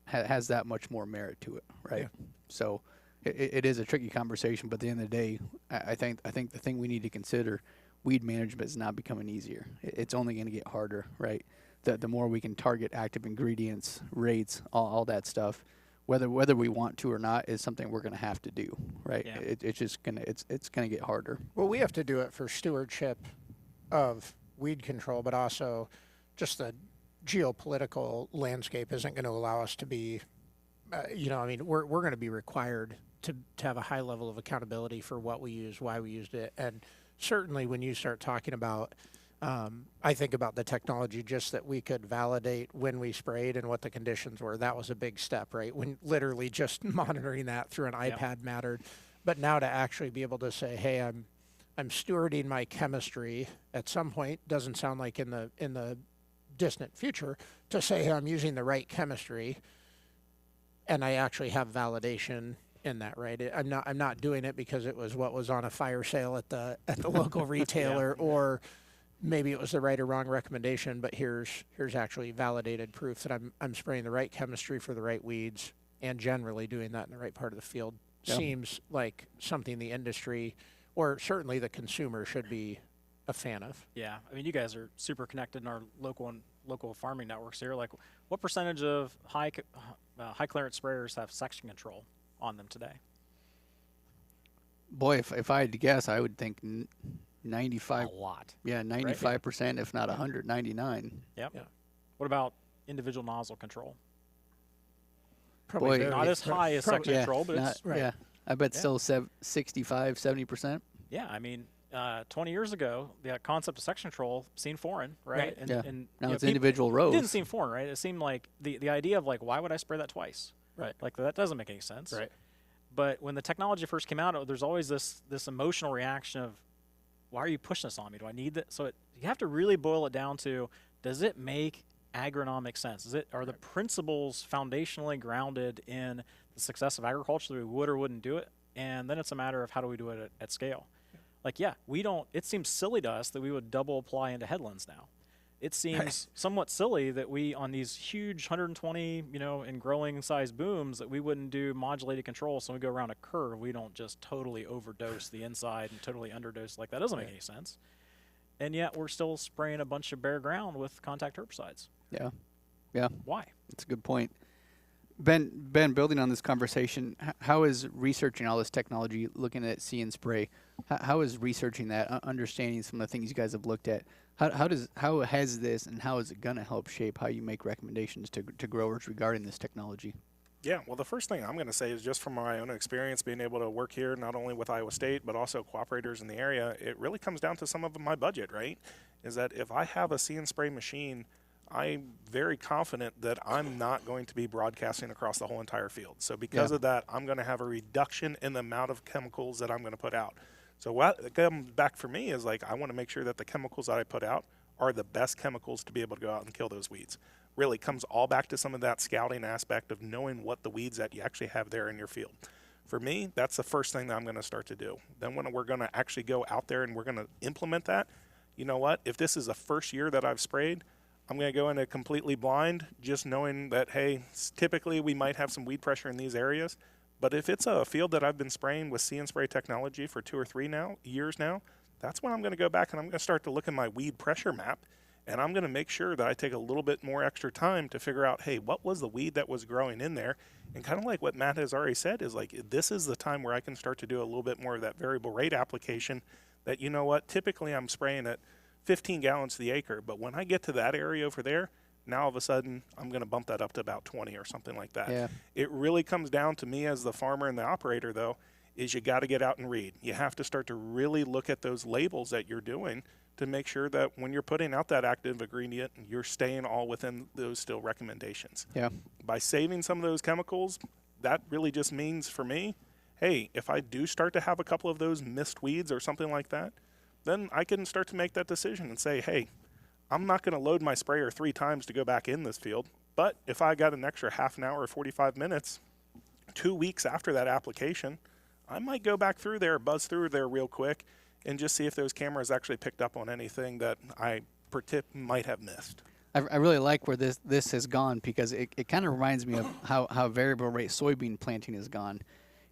has that much more merit to it, right? Yeah. So it is a tricky conversation, but at the end of the day, I think the thing we need to consider, weed management is not becoming easier. It's only going to get harder, right? The more we can target active ingredients, rates, all that stuff, whether we want to or not, is something we're going to have to do, right? Yeah. It's just it's gonna get harder. Well, we have to do it for stewardship of weed control, but also just the geopolitical landscape isn't going to allow us to be, we're going to be required to have a high level of accountability for what we use, why we used it, and certainly when you start talking about, I think about the technology just that we could validate when we sprayed and what the conditions were. That was a big step, right? When literally just monitoring that through an iPad mattered, but now to actually be able to say, hey, I'm stewarding my chemistry at some point, doesn't sound like in the distant future, to say, hey, I'm using the right chemistry, and I actually have validation in that, right? I'm not doing it because it was what was on a fire sale at the local retailer, or maybe it was the right or wrong recommendation, but here's actually validated proof that I'm spraying the right chemistry for the right weeds and generally doing that in the right part of the field. Yeah. Seems like something the industry, or certainly the consumer, should be a fan of. Yeah, I mean, you guys are super connected in our local farming networks here. Like, what percentage of high clearance sprayers have section control on them today? Boy, if I had to guess, I would think 95. A lot. Yeah, 95%, right? If not 199. Yep. Yeah. What about individual nozzle control? Probably not as high as section control, but it's right. Yeah, I bet still 65, 70%. Yeah, I mean, 20 years ago, the concept of section control seemed foreign, right? And now it's individual rows. It didn't seem foreign, right? It seemed like the idea of, like, why would I spray that twice? Right. Like, that doesn't make any sense. Right. But when the technology first came out, there's always this emotional reaction of, why are you pushing this on me? Do I need that? So you have to really boil it down to, does it make agronomic sense? Are the principles foundationally grounded in the success of agriculture that we would or wouldn't do it? And then it's a matter of how do we do it at scale? Like, it seems silly to us that we would double apply into headlands now. It seems somewhat silly that we, on these huge 120, and growing size booms, that we wouldn't do modulated control. So when we go around a curve, we don't just totally overdose the inside and totally underdose. Like, that doesn't make any sense. And yet we're still spraying a bunch of bare ground with contact herbicides. Yeah. Yeah. Why? That's a good point. Ben, building on this conversation, how is researching all this technology, looking at See and Spray, how is researching that, understanding some of the things you guys have looked at, how has this and how is it going to help shape how you make recommendations to growers regarding this technology? Yeah, well, the first thing I'm going to say is just from my own experience being able to work here, not only with Iowa State, but also cooperators in the area, it really comes down to some of my budget, right? Is that if I have a See and Spray machine, I'm very confident that I'm not going to be broadcasting across the whole entire field. So because of that, I'm going to have a reduction in the amount of chemicals that I'm going to put out. So what comes back for me is, like, I want to make sure that the chemicals that I put out are the best chemicals to be able to go out and kill those weeds. Really comes all back to some of that scouting aspect of knowing what the weeds that you actually have there in your field. For me, that's the first thing that I'm going to start to do. Then when we're going to actually go out there and we're going to implement that, you know what? If this is the first year that I've sprayed, I'm going to go into completely blind, just knowing that, hey, typically we might have some weed pressure in these areas. But if it's a field that I've been spraying with See and Spray technology for 2 or 3 years now, that's when I'm going to go back and I'm going to start to look at my weed pressure map. And I'm going to make sure that I take a little bit more extra time to figure out, hey, what was the weed that was growing in there? And kind of like what Matt has already said is, like, this is the time where I can start to do a little bit more of that variable rate application that, you know what, typically I'm spraying at 15 gallons to the acre. But when I get to that area over there, Now all of a sudden, I'm going to bump that up to about 20 or something like that. Yeah. It really comes down to me as the farmer and the operator, though, is you got to get out and read. You have to start to really look at those labels that you're doing to make sure that when you're putting out that active ingredient, you're staying all within those still recommendations. Yeah. By saving some of those chemicals, that really just means for me, hey, if I do start to have a couple of those missed weeds or something like that, then I can start to make that decision and say, hey, I'm not going to load my sprayer 3 times to go back in this field, but if I got an extra half an hour or 45 minutes, 2 weeks after that application, I might go back through there, buzz through there real quick, and just see if those cameras actually picked up on anything that I might have missed. I really like where this has gone, because it kind of reminds me of how variable rate soybean planting has gone.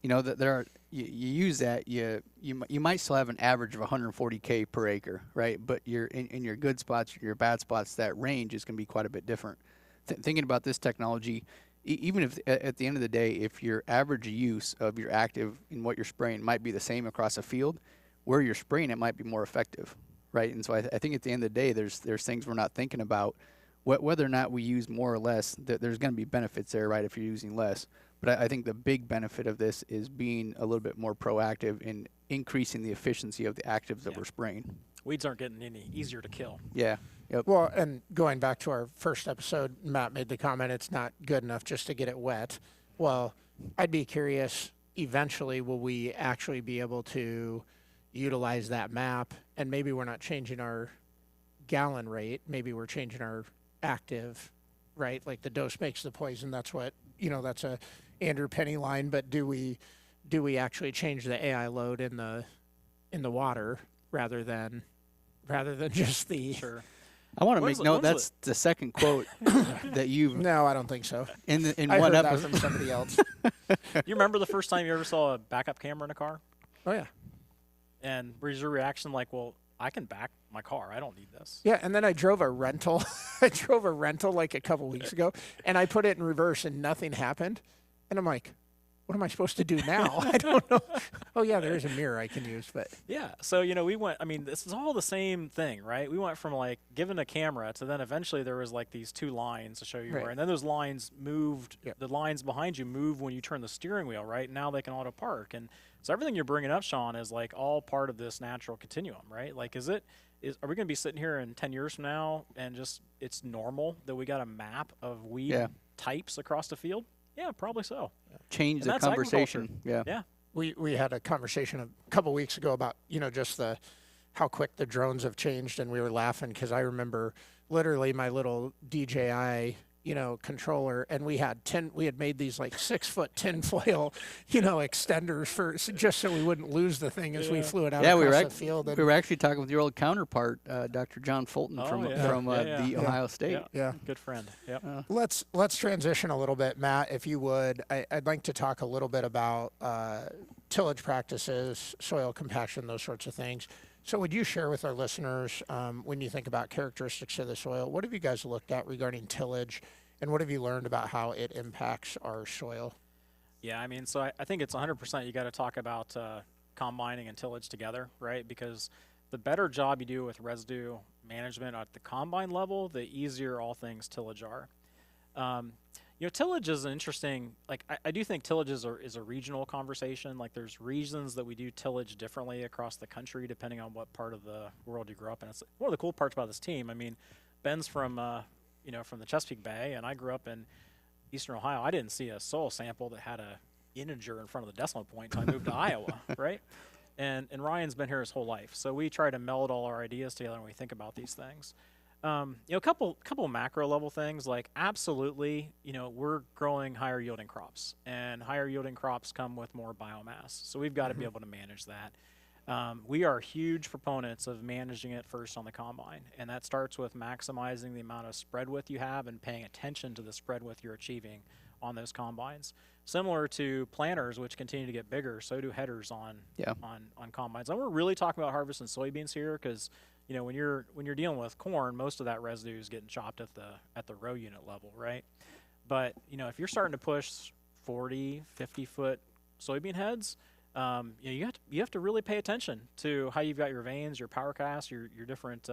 You know, that you use that, you might still have an average of 140K per acre, right? But you're in your good spots, your bad spots, that range is going to be quite a bit different. Thinking about this technology, even if at the end of the day, if your average use of your active in what you're spraying might be the same across a field, where you're spraying it might be more effective, right? And so I think at the end of the day, there's things we're not thinking about, whether or not we use more or less. There's going to be benefits there, right, if you're using less. But I think the big benefit of this is being a little bit more proactive in increasing the efficiency of the actives that we're spraying. Weeds aren't getting any easier to kill. Yeah. Yep. Well, and going back to our first episode, Matt made the comment it's not good enough just to get it wet. Well, I'd be curious, eventually will we actually be able to utilize that map, and maybe we're not changing our gallon rate, maybe we're changing our active, right? Like the dose makes the poison. That's what, that's a Andrew Penny line, but do we actually change the AI load in the water rather than just the Sure. I want to make note that's the second quote that you've No, I don't think so. in I one heard that episode. from somebody else. You remember the first time you ever saw a backup camera in a car? Oh yeah. And was your reaction like, well, I can back my car. I don't need this. Yeah, and then I drove a rental. I drove a rental like a couple weeks ago, and I put it in reverse, and nothing happened. And I'm like, what am I supposed to do now? I don't know. Oh, yeah, there's a mirror I can use, but. Yeah. So, we went, this is all the same thing, right? We went from like given a camera to then eventually there was like these 2 lines to show you Right. where, and then those lines moved, Yep. the lines behind you move when you turn the steering wheel, right? Now they can auto park. And so everything you're bringing up, Sean, is like all part of this natural continuum, right? Like, are we going to be sitting here in 10 years from now and just it's normal that we got a map of weed types across the field? Yeah, probably so. Change And the that's conversation. Yeah. Yeah. We had a conversation a couple weeks ago about, just how quick the drones have changed, and we were laughing because I remember literally my little DJI, controller, and we had made these like 6-foot tinfoil, extenders just so we wouldn't lose the thing as we flew it out across the field. And we were actually talking with your old counterpart, Dr. John Fulton from the Ohio State. Yeah. Good friend. Yep. Let's transition a little bit, Matt, if you would. I'd like to talk a little bit about tillage practices, soil compaction, those sorts of things. So would you share with our listeners, when you think about characteristics of the soil, what have you guys looked at regarding tillage, and what have you learned about how it impacts our soil? Yeah, so I think it's 100% you got to talk about combining and tillage together, right? Because the better job you do with residue management at the combine level, the easier all things tillage are. Tillage is an interesting, I do think tillage is a regional conversation. Like there's reasons that we do tillage differently across the country depending on what part of the world you grew up in. It's one of the cool parts about this team. Ben's from the Chesapeake Bay, and I grew up in Eastern Ohio. I didn't see a soil sample that had a integer in front of the decimal point until I moved to Iowa, right? And Ryan's been here his whole life. So we try to meld all our ideas together when we think about these things. A couple macro level things, like absolutely, we're growing higher yielding crops, and higher yielding crops come with more biomass. So we've got to be able to manage that. We are huge proponents of managing it first on the combine, and that starts with maximizing the amount of spread width you have and paying attention to the spread width you're achieving on those combines. Similar to planters, which continue to get bigger, so do headers on combines. And we're really talking about harvesting soybeans here because when you're dealing with corn, most of that residue is getting chopped at the row unit level, right? But if you're starting to push 40, 50-foot soybean heads, you have to really pay attention to how you've got your veins, your power cast, your different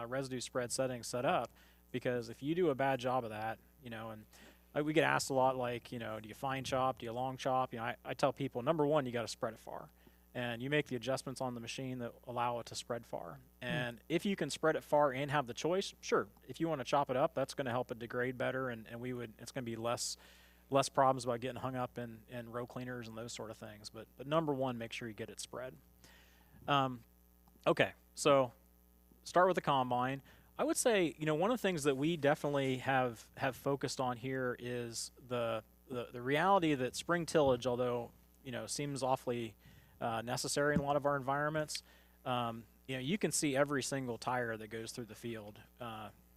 residue spread settings set up, because if you do a bad job of that, and we get asked a lot, like, do you fine chop, do you long chop? I tell people, number one, you got to spread it far, and you make the adjustments on the machine that allow it to spread far. And if you can spread it far and have the choice, sure. If you want to chop it up, that's going to help it degrade better, and it's going to be less problems about getting hung up in row cleaners and those sort of things. But number one, make sure you get it spread. Okay, so start with the combine. I would say, one of the things that we definitely have focused on here is the reality that spring tillage, although, seems awfully necessary in a lot of our environments, you can see every single tire that goes through the field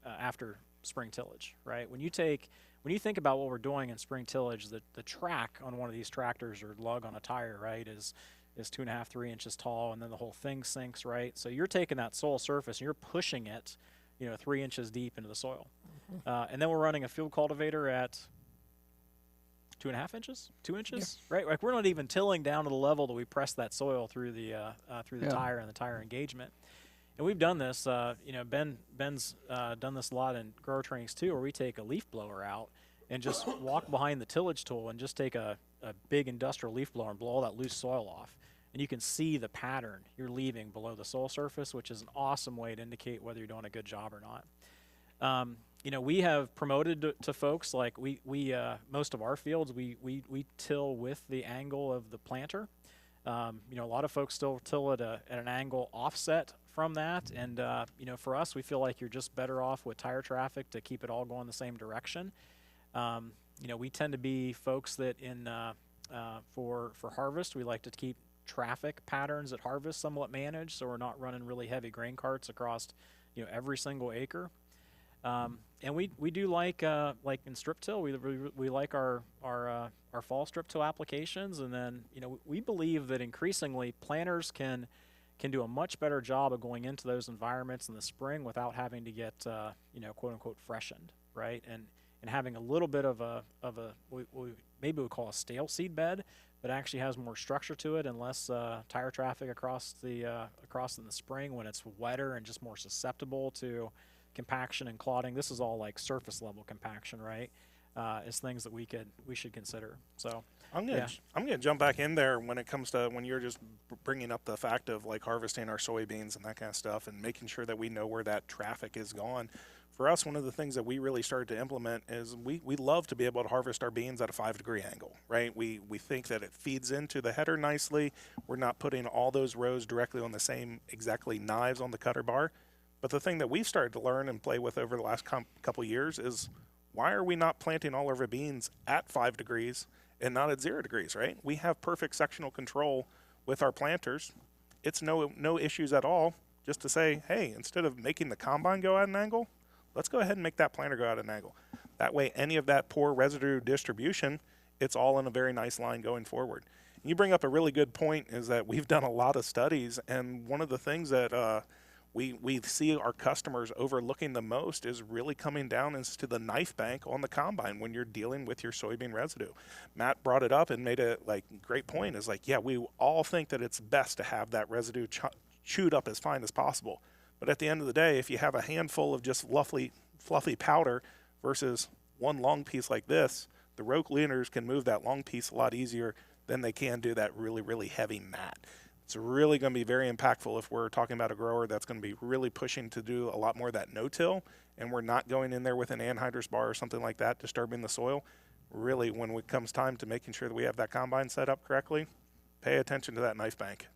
after spring tillage, right? When you think about what we're doing in spring tillage, the track on one of these tractors or lug on a tire, right, is 2.5, 3 inches tall, and then the whole thing sinks, right? So you're taking that soil surface and you're pushing it, 3 inches deep into the soil. And then we're running a field cultivator at 2.5 inches, 2 inches, right? Like, we're not even tilling down to the level that we press that soil through the tire and the tire engagement. And we've done this, Ben's done this a lot in grower trainings too, where we take a leaf blower out and just walk behind the tillage tool and just take a big industrial leaf blower and blow all that loose soil off. And you can see the pattern you're leaving below the soil surface, which is an awesome way to indicate whether you're doing a good job or not. We have promoted to folks, like we most of our fields, we till with the angle of the planter. A lot of folks still till at an angle offset from that, and for us, we feel like you're just better off with tire traffic to keep it all going the same direction. We tend to be folks that for harvest, we like to keep traffic patterns at harvest somewhat managed, so we're not running really heavy grain carts across every single acre. And we do like in strip till, we like our fall strip till applications, and then we believe that increasingly planters can do a much better job of going into those environments in the spring without having to get quote unquote freshened, right? And having a little bit of maybe we call a stale seed bed, but actually has more structure to it and less tire traffic across in the spring when it's wetter and just more susceptible to compaction and clotting. This is all like surface level compaction, right? Is things that we should consider. So I'm gonna jump back in there when it comes to when you're just bringing up the fact of like harvesting our soybeans and that kind of stuff and making sure that we know where that traffic is gone. For us, one of the things that we really started to implement is we love to be able to harvest our beans at a 5-degree angle, right? We think that it feeds into the header nicely. We're not putting all those rows directly on the same exactly knives on the cutter bar. But the thing that we've started to learn and play with over the last couple years is, why are we not planting all of our beans at 5 degrees and not at 0 degrees, right? We have perfect sectional control with our planters. It's no issues at all just to say, hey, instead of making the combine go at an angle, let's go ahead and make that planter go at an angle. That way, any of that poor residue distribution, it's all in a very nice line going forward. And you bring up a really good point, is that we've done a lot of studies, and one of the things that we see our customers overlooking the most is really coming down into the knife bank on the combine when you're dealing with your soybean residue. Matt brought it up and made a great point, is like, yeah, we all think that it's best to have that residue chewed up as fine as possible. But at the end of the day, if you have a handful of just fluffy powder versus one long piece like this, the row cleaners can move that long piece a lot easier than they can do that really, really heavy mat. It's really going to be very impactful if we're talking about a grower that's going to be really pushing to do a lot more of that no-till, and we're not going in there with an anhydrous bar or something like that, disturbing the soil. Really, when it comes time to making sure that we have that combine set up correctly, pay attention to that knife bank.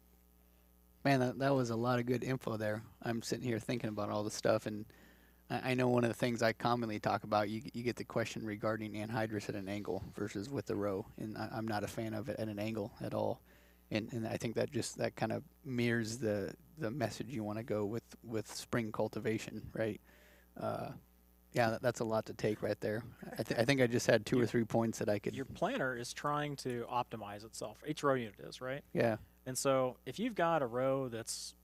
Man, that was a lot of good info there. I'm sitting here thinking about all the stuff, and I know one of the things I commonly talk about, you get the question regarding anhydrous at an angle versus with the row, and I'm not a fan of it at an angle at all. And I think that kind of mirrors the message you want to go with spring cultivation, right? Yeah, that's a lot to take right there. I think I just had 2 or 3 points that I could. Your planter is trying to optimize itself. Each row unit is, right? Yeah. And so if you've got a row that's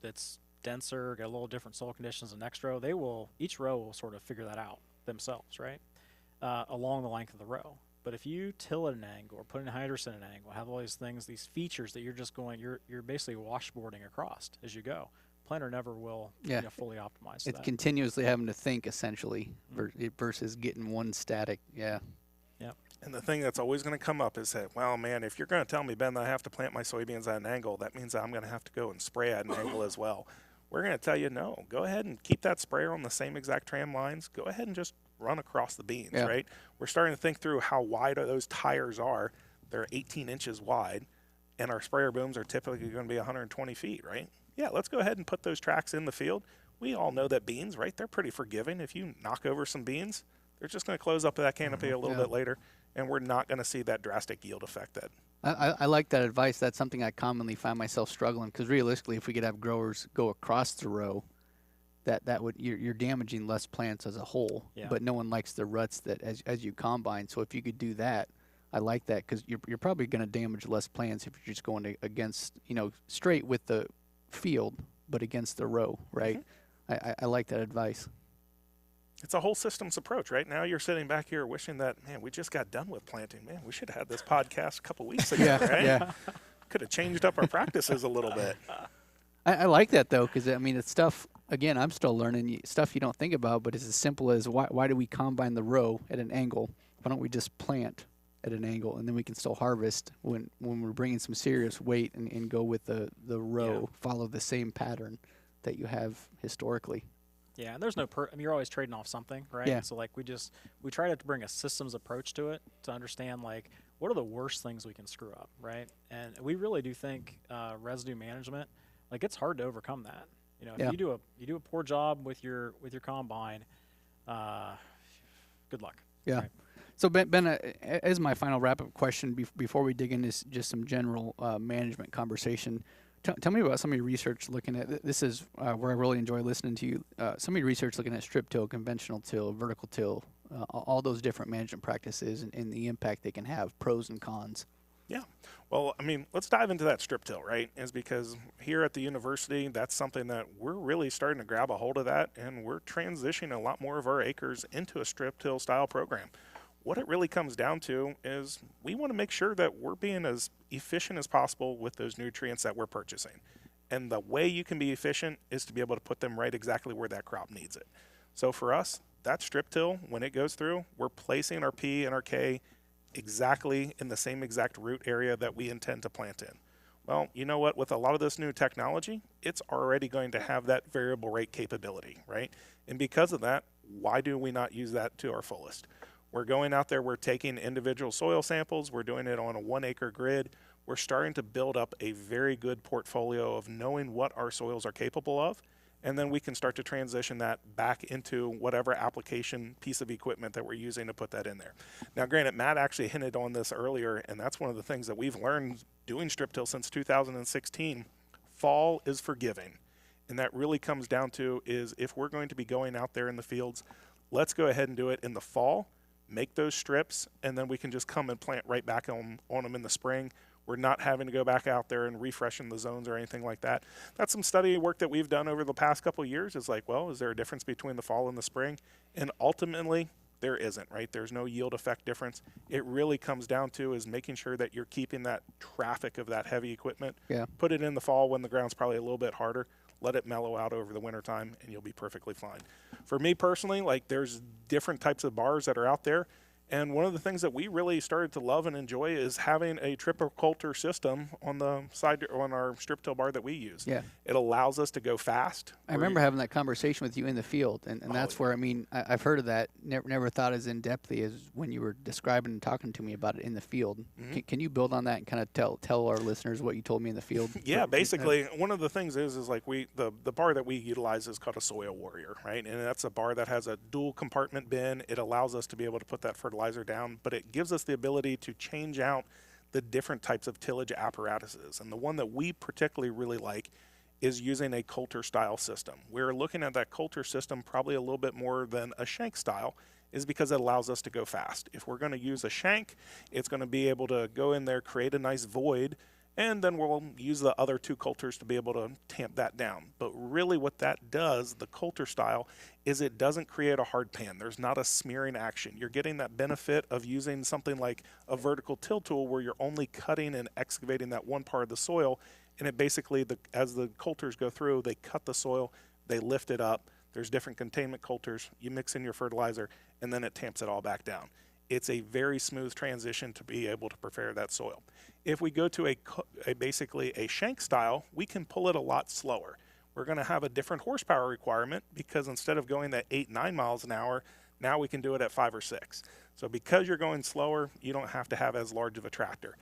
denser, got a little different soil conditions than the next row, each row will sort of figure that out themselves, right? Along the length of the row. But if you till at an angle or put in hydrous at an angle, have all these things, these features that you're basically washboarding across as you go. planter never will Yeah. fully optimize to It's that. continuously having to think essentially versus getting one static. Yeah. And the thing that's always going to come up is that, well, man, if you're going to tell me, Ben, that I have to plant my soybeans at an angle, that means I'm going to have to go and spray at an angle as well. We're going to tell you, no, go ahead and keep that sprayer on the same exact tram lines. Go ahead and just run across the beans, Yeah. right? We're starting to think through how wide those tires are. They're 18 inches wide, and our sprayer booms are typically going to be 120 feet, right? Yeah, let's go ahead and put those tracks in the field. We all know that beans, right, they're pretty forgiving. If you knock over some beans, they're just going to close up that canopy a little bit later, and we're not going to see that drastic yield effect that. I like that advice. That's something I commonly find myself struggling, because realistically, if we could have growers go across the row, that would you're damaging less plants as a whole. Yeah. But no one likes the ruts that as you combine. So if you could do that, I like that, because you're probably going to damage less plants if you're just going against straight with the field, but against the row, right? Mm-hmm. I like that advice. It's a whole systems approach, right? Now you're sitting back here wishing that, man, we just got done with planting. Man, we should have had this podcast a couple weeks ago, right? Yeah. Could have changed up our practices a little bit. I like that, though, because, I mean, it's stuff, again, I'm still learning, stuff you don't think about, but it's as simple as why do we combine the row at an angle? Why don't we just plant at an angle, and then we can still harvest when we're bringing some serious weight and go with the row, follow the same pattern that you have historically. Yeah, and there's no you're always trading off something, right? Yeah. So like we try to bring a systems approach to it to understand like what are the worst things we can screw up, right? And we really do think residue management, like it's hard to overcome that. If you do a poor job with your combine, good luck. Yeah. Right? So Ben, as my final wrap-up question before we dig into just some general management conversation, tell me about some of your research looking at, this is where I really enjoy listening to you, some of your research looking at strip till, conventional till, vertical till, all those different management practices and the impact they can have, pros and cons. Yeah. Well, I mean, let's dive into that strip till, right? Is because here at the university, that's something that we're really starting to grab a hold of that, and we're transitioning a lot more of our acres into a strip till style program. What it really comes down to is we want to make sure that we're being as efficient as possible with those nutrients that we're purchasing. And the way you can be efficient is to be able to put them right exactly where that crop needs it. So for us, that strip till, when it goes through, we're placing our P and our K exactly in the same exact root area that we intend to plant in. Well, you know what? With a lot of this new technology, it's already going to have that variable rate capability, right? And because of that, why do we not use that to our fullest? We're going out there, we're taking individual soil samples, we're doing it on a 1 acre grid. We're starting to build up a very good portfolio of knowing what our soils are capable of, and then we can start to transition that back into whatever application piece of equipment that we're using to put that in there. Now, granted, Matt actually hinted on this earlier, and that's one of the things that we've learned doing strip till since 2016. Fall is forgiving, and that really comes down to is if we're going to be going out there in the fields, let's go ahead and do it in the fall. Make those strips, and then we can just come and plant right back on them in the spring. We're not having to go back out there and refreshing the zones or anything like that. That's some study work that we've done over the past couple of years. Is like, well, is there a difference between the fall and the spring? And ultimately, there isn't, right? There's no yield effect difference. It really comes down to is making sure that you're keeping that traffic of that heavy equipment. Yeah. Put it in the fall when the ground's probably a little bit harder. Let it mellow out over the wintertime, and you'll be perfectly fine. For me personally, like there's different types of bars that are out there. And one of the things that we really started to love and enjoy is having a triple system on the side on our strip till bar that we use. Yeah. It allows us to go fast. I remember having that conversation with you in the field, and that's yeah. where, I mean, I've heard of that, never thought as in-depthly as when you were describing and talking to me about it in the field. Mm-hmm. Can you build on that and kind of tell our listeners what you told me in the field? Yeah, basically, one of the things is like the bar that we utilize is called a Soil Warrior, right? And that's a bar that has a dual compartment bin. It allows us to be able to put that fertilizer down, but it gives us the ability to change out the different types of tillage apparatuses. And the one that we particularly really like is using a Coulter style system. We're looking at that Coulter system probably a little bit more than a shank style, is because it allows us to go fast. If we're going to use a shank, it's going to be able to go in there, create a nice void, and then we'll use the other two Coulters to be able to tamp that down. But really what that does, the Coulter style, is it doesn't create a hard pan. There's not a smearing action. You're getting that benefit of using something like a vertical till tool where you're only cutting and excavating that one part of the soil, And it basically, as the coulters go through, they cut the soil, they lift it up. There's different containment coulters. You mix in your fertilizer, and then it tamps it all back down. It's a very smooth transition to be able to prepare that soil. If we go to basically a shank style, we can pull it a lot slower. We're going to have a different horsepower requirement because instead of going at 8, 9 miles an hour, now we can do it at 5 or 6. So because you're going slower, you don't have to have as large of a tractor.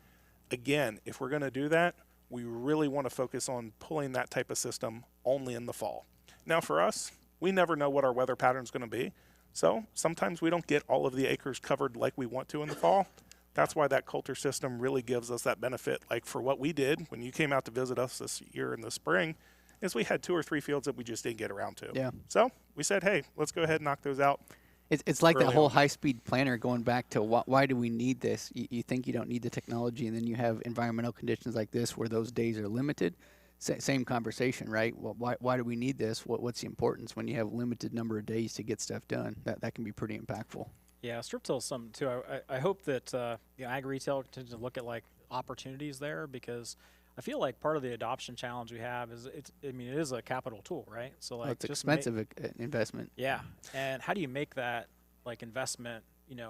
Again, if we're going to do that, we really want to focus on pulling that type of system only in the fall. Now for us, we never know what our weather pattern is going to be. So sometimes we don't get all of the acres covered like we want to in the fall. That's why that coulter system really gives us that benefit. Like for what we did when you came out to visit us this year in the spring, is we had 2 or 3 fields that we just didn't get around to. Yeah. So we said, hey, let's go ahead and knock those out. It's like that early whole on. high-speed planner going back to why do we need this? You think you don't need the technology, and then you have environmental conditions like this where those days are limited. Same conversation, right? Well, why do we need this? What's the importance when you have limited number of days to get stuff done? That can be pretty impactful. Yeah, strip till is something too. I hope that ag retail continues to look at like opportunities there, because I feel like part of the adoption challenge we have is it is a capital tool, right? So like It's expensive investment. Yeah, and how do you make that like investment?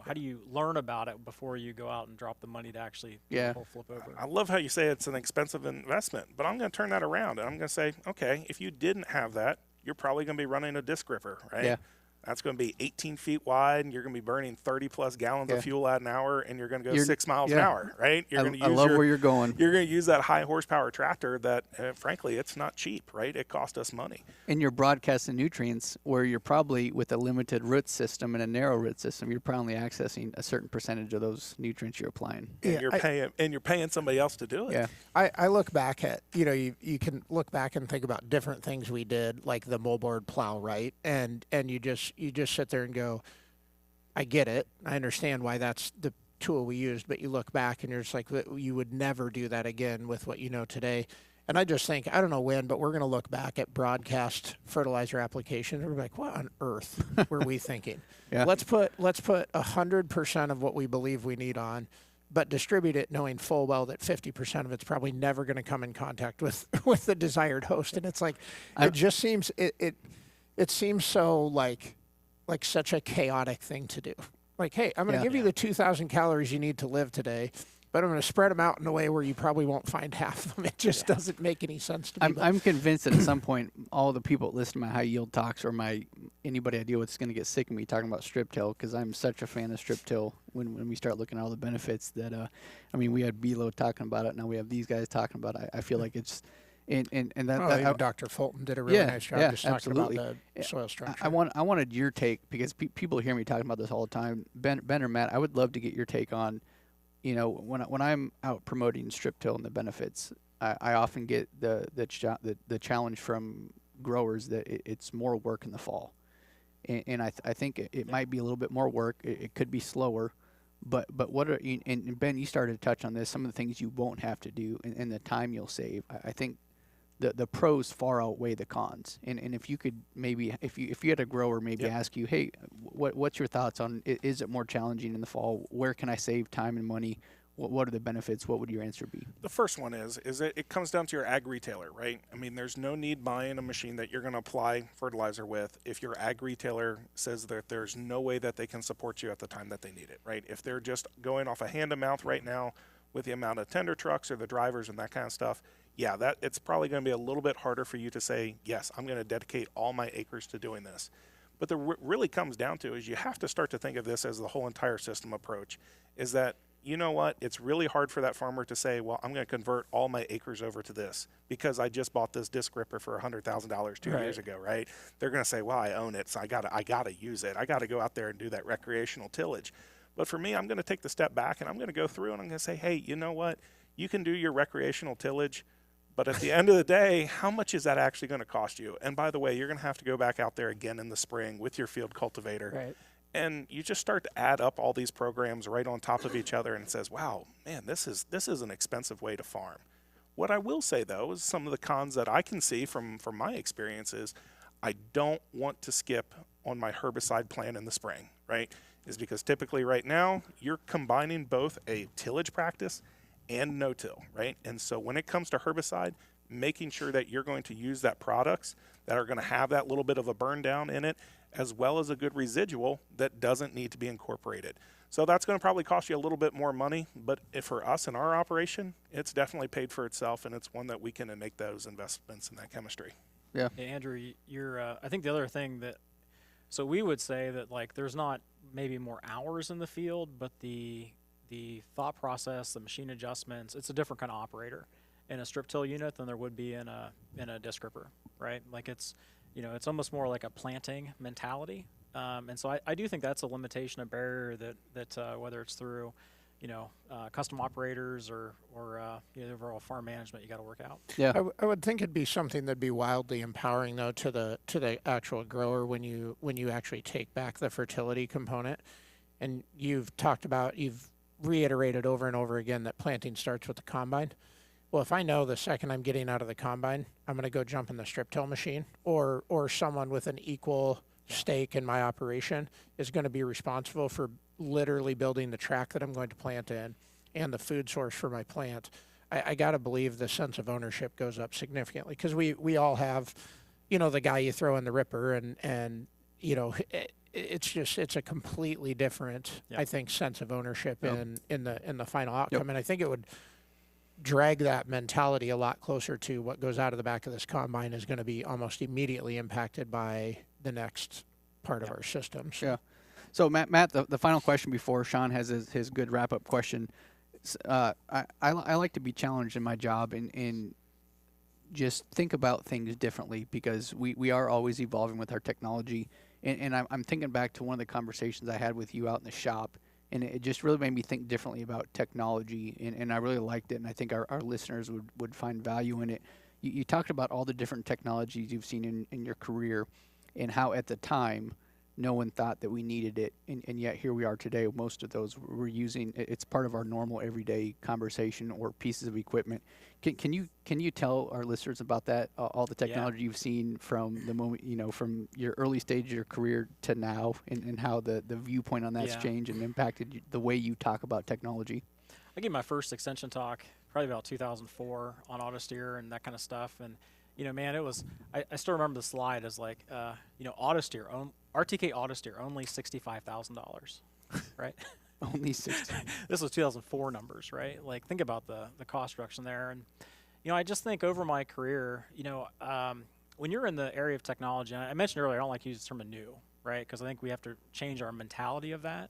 How do you learn about it before you go out and drop the money to actually do the whole flip over? I love how you say it's an expensive investment, but I'm going to turn that around and I'm going to say, okay, if you didn't have that, you're probably going to be running a disc gripper, right? Yeah. That's going to be 18 feet wide, and you're going to be burning 30 plus gallons of fuel at an hour, and you're going to go 6 miles an hour, right? You're going to I love where you're going. You're going to use that high horsepower tractor that, frankly, it's not cheap, right? It cost us money. And you're broadcasting nutrients where you're probably with a limited root system and a narrow root system, you're probably accessing a certain percentage of those nutrients you're applying. And you're paying somebody else to do it. Yeah. I look back at, you can look back and think about different things we did, like the moldboard plow, right? And you just sit there and go, I get it. I understand why that's the tool we used, but you look back and you're just like, you would never do that again with what you know today. And I just think, I don't know when, but we're going to look back at broadcast fertilizer applications and we're like, what on earth were we thinking? Yeah. Let's put 100% of what we believe we need on, but distribute it knowing full well that 50% of it's probably never going to come in contact with the desired host. And it's like, it just seems, it seems so like such a chaotic thing to do. Like, hey, I'm going to give you the 2,000 calories you need to live today, but I'm going to spread them out in a way where you probably won't find half of them. It just doesn't make any sense to me. I'm convinced that at some point, all the people that listen to my high yield talks or anybody I deal with is going to get sick of me talking about strip till, because I'm such a fan of strip till when we start looking at all the benefits that, we had Belo talking about it. Now we have these guys talking about it. I feel like it's, and even Dr. Fulton did a really nice job just talking about the soil structure. I wanted your take, because people hear me talking about this all the time. Ben or Matt, I would love to get your take on, when I'm out promoting strip till and the benefits, I often get the challenge from growers that it's more work in the fall, and I think it might be a little bit more work. It could be slower. But what are, and Ben, you started to touch on this, some of the things you won't have to do and the time you'll save. I think the pros far outweigh the cons. And if you could maybe, if you had a grower maybe ask you, hey, what's your thoughts on, is it more challenging in the fall? Where can I save time and money? What are the benefits? What would your answer be? The first one is it comes down to your ag retailer, right? There's no need buying a machine that you're going to apply fertilizer with if your ag retailer says that there's no way that they can support you at the time that they need it, right? If they're just going off a hand to mouth right now with the amount of tender trucks or the drivers and that kind of stuff, that it's probably going to be a little bit harder for you to say, yes, I'm going to dedicate all my acres to doing this. But really comes down to is you have to start to think of this as the whole entire system approach, is that, you know what, it's really hard for that farmer to say, well, I'm going to convert all my acres over to this because I just bought this disc ripper for $100,000 2 years ago, right? They're going to say, well, I own it, so I got to use it. I got to go out there and do that recreational tillage. But for me, I'm going to take the step back and I'm going to go through and I'm going to say, hey, you know what, you can do your recreational tillage, but at the end of the day, how much is that actually going to cost you? And by the way, you're going to have to go back out there again in the spring with your field cultivator. Right. And you just start to add up all these programs right on top of each other, and it says, wow, man, this is an expensive way to farm. What I will say, though, is some of the cons that I can see from my experiences, I don't want to skip on my herbicide plan in the spring, right? Is because typically right now, you're combining both a tillage practice and no-till, right? And so when it comes to herbicide, making sure that you're going to use that products that are going to have that little bit of a burn down in it, as well as a good residual that doesn't need to be incorporated. So that's going to probably cost you a little bit more money, but if for us in our operation, it's definitely paid for itself, and it's one that we can make those investments in that chemistry. Yeah. Hey, Andrew, you're, I think the other thing that, so we would say that like there's not maybe more hours in the field, but the thought process, the machine adjustments, it's a different kind of operator in a strip till unit than there would be in a disc ripper, right? Like it's, you know, it's almost more like a planting mentality. And so I do think that's a limitation, a barrier that whether it's through, you know, custom operators or you know, overall farm management, you got to work out. Yeah. I would think it'd be something that'd be wildly empowering though to the actual grower when you actually take back the fertility component. And you've reiterated over and over again that planting starts with the combine. Well, if I know the second I'm getting out of the combine, I'm going to go jump in the strip till machine, or someone with an equal stake in my operation is going to be responsible for literally building the track that I'm going to plant in and the food source for my plant, I got to believe the sense of ownership goes up significantly, because we all have, you know, the guy you throw in the ripper and you know, it's a completely different, I think, sense of ownership in the final outcome. And I think it would drag that mentality a lot closer to what goes out of the back of this combine is going to be almost immediately impacted by the next part of our system. So. Yeah. So Matt, the final question before Sean has his good wrap up question. I like to be challenged in my job and just think about things differently, because we are always evolving with our technology. And I'm thinking back to one of the conversations I had with you out in the shop, and it just really made me think differently about technology, and I really liked it, and I think our listeners would find value in it. You talked about all the different technologies you've seen in your career, and how at the time no one thought that we needed it, and yet here we are today. Most of those we're using. It's part of our normal everyday conversation or pieces of equipment. Can you tell our listeners about that? All the technology you've seen from the moment, you know, from your early stage of your career to now, and how the viewpoint on that's changed and impacted the way you talk about technology. I gave my first extension talk probably about 2004 on autosteer and that kind of stuff, and you know, man, it was, I still remember the slide as like, you know, autosteer, RTK autosteer, only $65,000, right? Only 60. This was 2004 numbers, right? Like, think about the cost reduction there. And, you know, I just think over my career, you know, when you're in the area of technology, and I mentioned earlier, I don't like to use the term new, right? Because I think we have to change our mentality of that.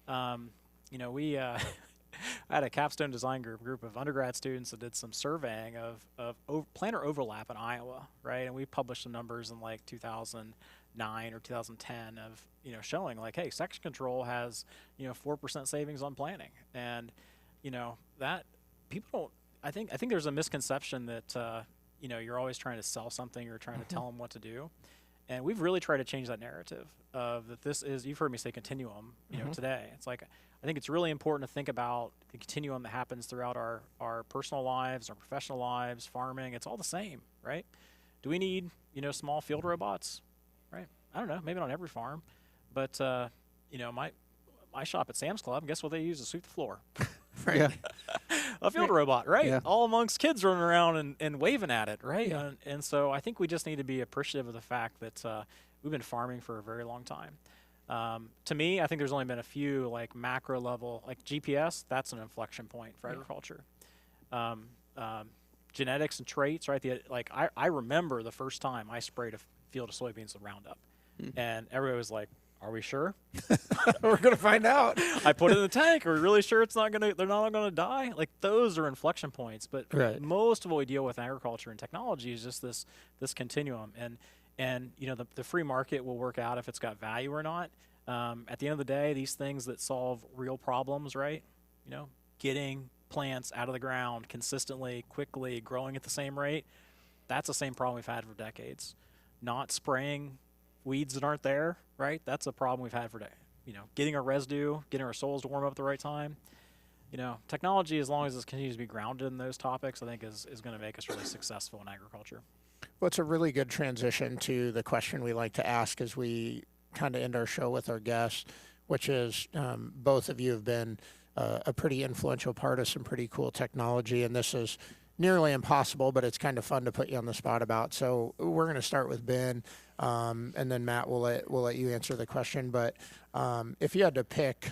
You know, I had a capstone design group of undergrad students that did some surveying of planter overlap in Iowa, right? And we published some numbers in like 2009 or 2010 of, you know, showing like, hey, section control has, you know, 4% savings on planting. And, you know, that people don't, I think there's a misconception that, you know, you're always trying to sell something, you're trying to tell them what to do. And we've really tried to change that narrative of that this is, you've heard me say continuum, you know, today. It's like, I think it's really important to think about the continuum that happens throughout our personal lives, our professional lives, farming. It's all the same, right? Do we need, you know, small field robots, right? I don't know, maybe not every farm, but, you know, my shop at Sam's Club, guess what they use to sweep the floor? Right. Yeah. A field robot, right? Yeah. All amongst kids running around and waving at it, right? Yeah. And so I think we just need to be appreciative of the fact that we've been farming for a very long time. To me, I think there's only been a few like macro level, like GPS, that's an inflection point for agriculture. Genetics and traits, right? I remember the first time I sprayed a field of soybeans with Roundup, and everybody was like, "Are we sure?" We're gonna find out. I put it in the tank. Are we really sure they're not all gonna die? Like, those are inflection points. But most of what we deal with in agriculture and technology is just this continuum. And you know, the free market will work out if it's got value or not. At the end of the day, these things that solve real problems, right? You know, getting plants out of the ground consistently, quickly, growing at the same rate, that's the same problem we've had for decades. Not spraying weeds that aren't there, right? That's a problem we've had for days. You know, getting our residue, getting our soils to warm up at the right time. You know, technology, as long as it continues to be grounded in those topics, I think is going to make us really successful in agriculture. Well, it's a really good transition to the question we like to ask as we kind of end our show with our guests, which is both of you have been a pretty influential part of some pretty cool technology, and this is nearly impossible, but it's kind of fun to put you on the spot about. So we're going to start with Ben, and then Matt, we'll let you answer the question. But if you had to pick,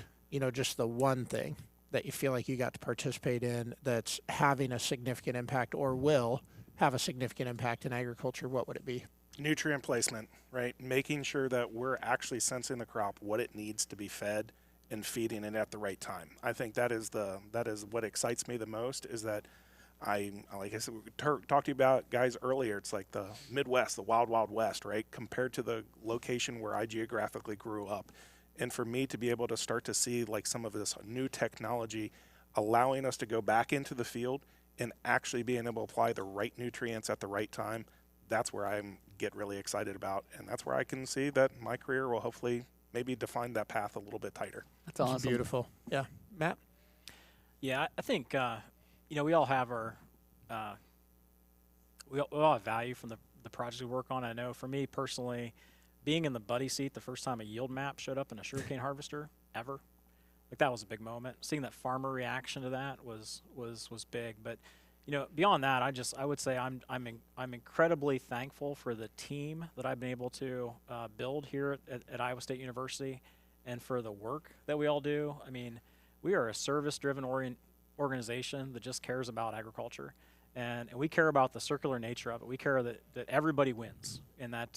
just the one thing that you feel like you got to participate in that's having a significant impact or will have a significant impact in agriculture, what would it be? Nutrient placement, right? Making sure that we're actually sensing the crop what it needs to be fed and feeding it at the right time. I think that is what excites me the most, is that like I said, we talked to you about, guys, earlier. It's like the Midwest, the wild, wild West, right? Compared to the location where I geographically grew up. And for me to be able to start to see like some of this new technology allowing us to go back into the field and actually being able to apply the right nutrients at the right time, that's where I get really excited about. And that's where I can see that my career will hopefully maybe define that path a little bit tighter. That's awesome. Beautiful. Yeah. Matt? Yeah, I think we all have our we all have value from the projects we work on. I know for me personally, being in the buddy seat the first time a yield map showed up in a sugarcane harvester ever, like that was a big moment. Seeing that farmer reaction to that was big. But beyond that, I would say I'm incredibly thankful for the team that I've been able to build here at Iowa State University, and for the work that we all do. I mean, we are a service-driven organization that just cares about agriculture, and we care about the circular nature of it. We care that everybody wins, and that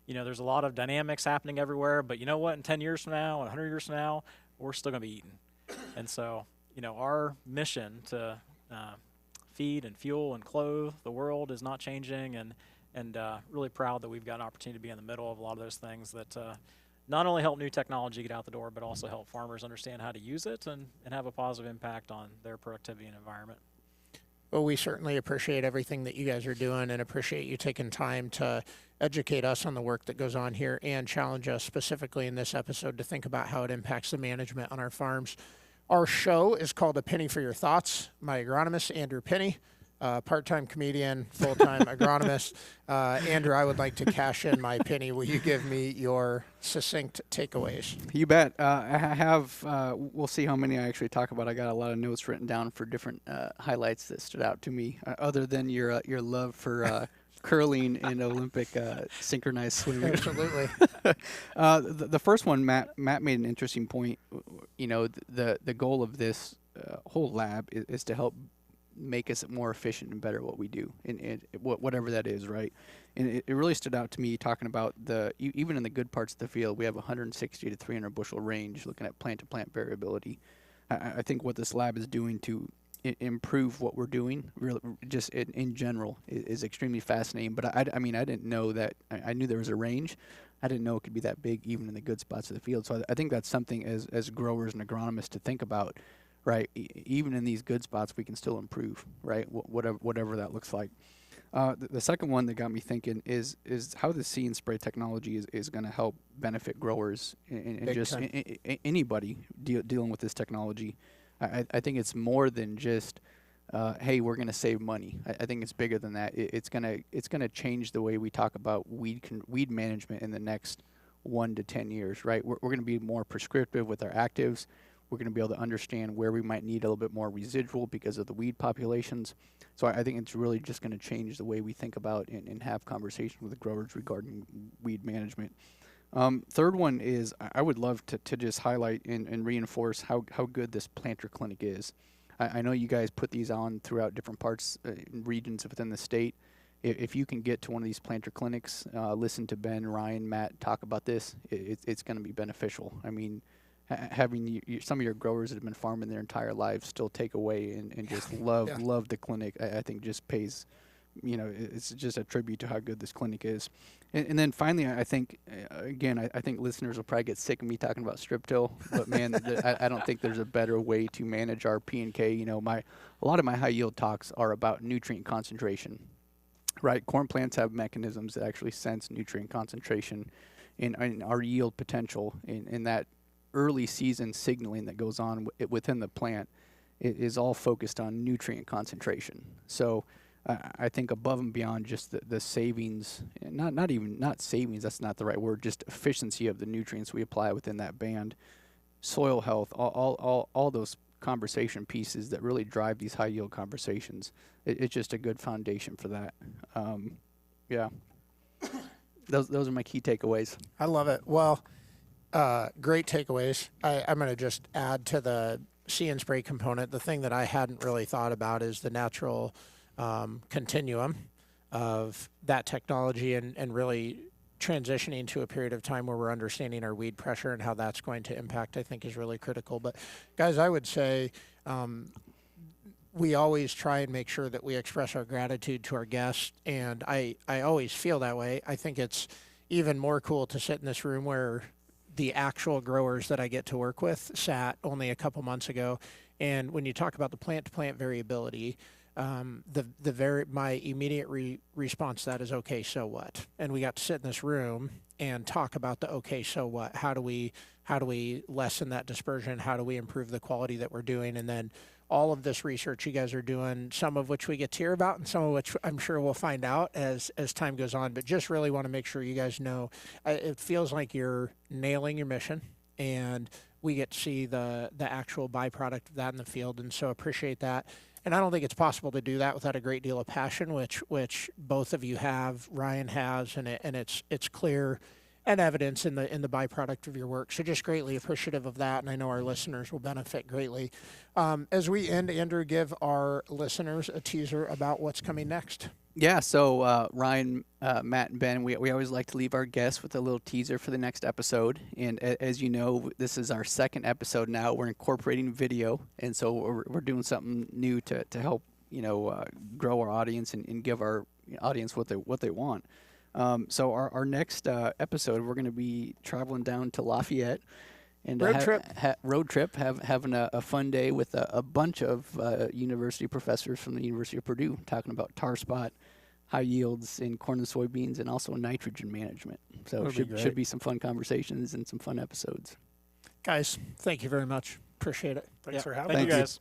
there's a lot of dynamics happening everywhere. But you know what? In 10 years from now, and 100 years from now, we're still going to be eating. And so, our mission to feed and fuel and clothe the world is not changing, and really proud that we've got an opportunity to be in the middle of a lot of those things that not only help new technology get out the door, but also help farmers understand how to use it and have a positive impact on their productivity and environment. Well, we certainly appreciate everything that you guys are doing, and appreciate you taking time to educate us on the work that goes on here and challenge us specifically in this episode to think about how it impacts the management on our farms. Our show is called A Penny for Your Thoughts. My agronomist, Andrew Penny, part-time comedian, full-time agronomist. Andrew, I would like to cash in my penny. Will you give me your succinct takeaways? You bet. I have, we'll see how many I actually talk about. I got a lot of notes written down for different highlights that stood out to me, other than your love for curling and Olympic synchronized swimming. Absolutely. The first one, Matt made an interesting point. The goal of this whole lab is to help make us more efficient and better at what we do, and whatever that is, right? And it really stood out to me talking about even in the good parts of the field, we have 160 to 300 bushel range, looking at plant-to-plant variability. I think what this lab is doing to improve what we're doing, really, just in general, is extremely fascinating. But I didn't know that. I knew there was a range. I didn't know it could be that big, even in the good spots of the field. So I think that's something as growers and agronomists to think about. Right, even in these good spots, we can still improve. Right, whatever that looks like. The second one that got me thinking is how the see and spray technology is going to help benefit growers and just anybody dealing with this technology. I think it's more than just, hey, we're going to save money. I think it's bigger than that. It's gonna change the way we talk about weed management in the next 1 to 10 years. Right, we're going to be more prescriptive with our actives. We're going to be able to understand where we might need a little bit more residual because of the weed populations. So I think it's really just going to change the way we think about and have conversations with the growers regarding weed management. Third one is I would love to just highlight and reinforce how good this planter clinic is. I know you guys put these on throughout different parts and regions within the state. If you can get to one of these planter clinics, listen to Ben, Ryan, Matt talk about this, it's going to be beneficial. I mean, having some of your growers that have been farming their entire lives still take away and just love the clinic, I think just pays, it's just a tribute to how good this clinic is. And then finally, I think, again, I think listeners will probably get sick of me talking about strip till, but man, I don't think there's a better way to manage our P&K. A lot of my high yield talks are about nutrient concentration, right? Corn plants have mechanisms that actually sense nutrient concentration and our yield potential in that early season signaling that goes on within the plant. It is all focused on nutrient concentration. So I think above and beyond just the savings, not savings, that's not the right word, just efficiency of the nutrients we apply within that band, soil health, all those conversation pieces that really drive these high yield conversations. It's just a good foundation for that. Yeah. Those are my key takeaways. I love it. Well, great takeaways. I'm going to just add to the See and Spray component. The thing that I hadn't really thought about is the natural continuum of that technology and really transitioning to a period of time where we're understanding our weed pressure and how that's going to impact, I think, is really critical. But guys, I would say we always try and make sure that we express our gratitude to our guests, and I always feel that way. I think it's even more cool to sit in this room where the actual growers that I get to work with sat only a couple months ago. And when you talk about the plant-to-plant variability, my immediate response to that is, okay, so what? And we got to sit in this room and talk about the okay, so what? How do we lessen that dispersion? How do we improve the quality that we're doing? And then all of this research you guys are doing, some of which we get to hear about and some of which I'm sure we'll find out as time goes on. But just really want to make sure you guys know it feels like you're nailing your mission, and we get to see the actual byproduct of that in the field. And so appreciate that. And I don't think it's possible to do that without a great deal of passion, which both of you have, Ryan has, and it's clear and evidence in the byproduct of your work. So just greatly appreciative of that, and I know our listeners will benefit greatly. As we end, Andrew, give our listeners a teaser about what's coming next. Yeah, so Ryan, Matt, and Ben, we always like to leave our guests with a little teaser for the next episode. And as you know, this is our second episode now. We're incorporating video, and so we're doing something new to help grow our audience and give our audience what they want. So our next episode, we're going to be traveling down to Lafayette. And road trip, having a fun day with a bunch of university professors from the University of Purdue talking about tar spot, high yields in corn and soybeans, and also nitrogen management. So it should be some fun conversations and some fun episodes. Guys, thank you very much. Appreciate it. Thanks for having Thank us. you guys.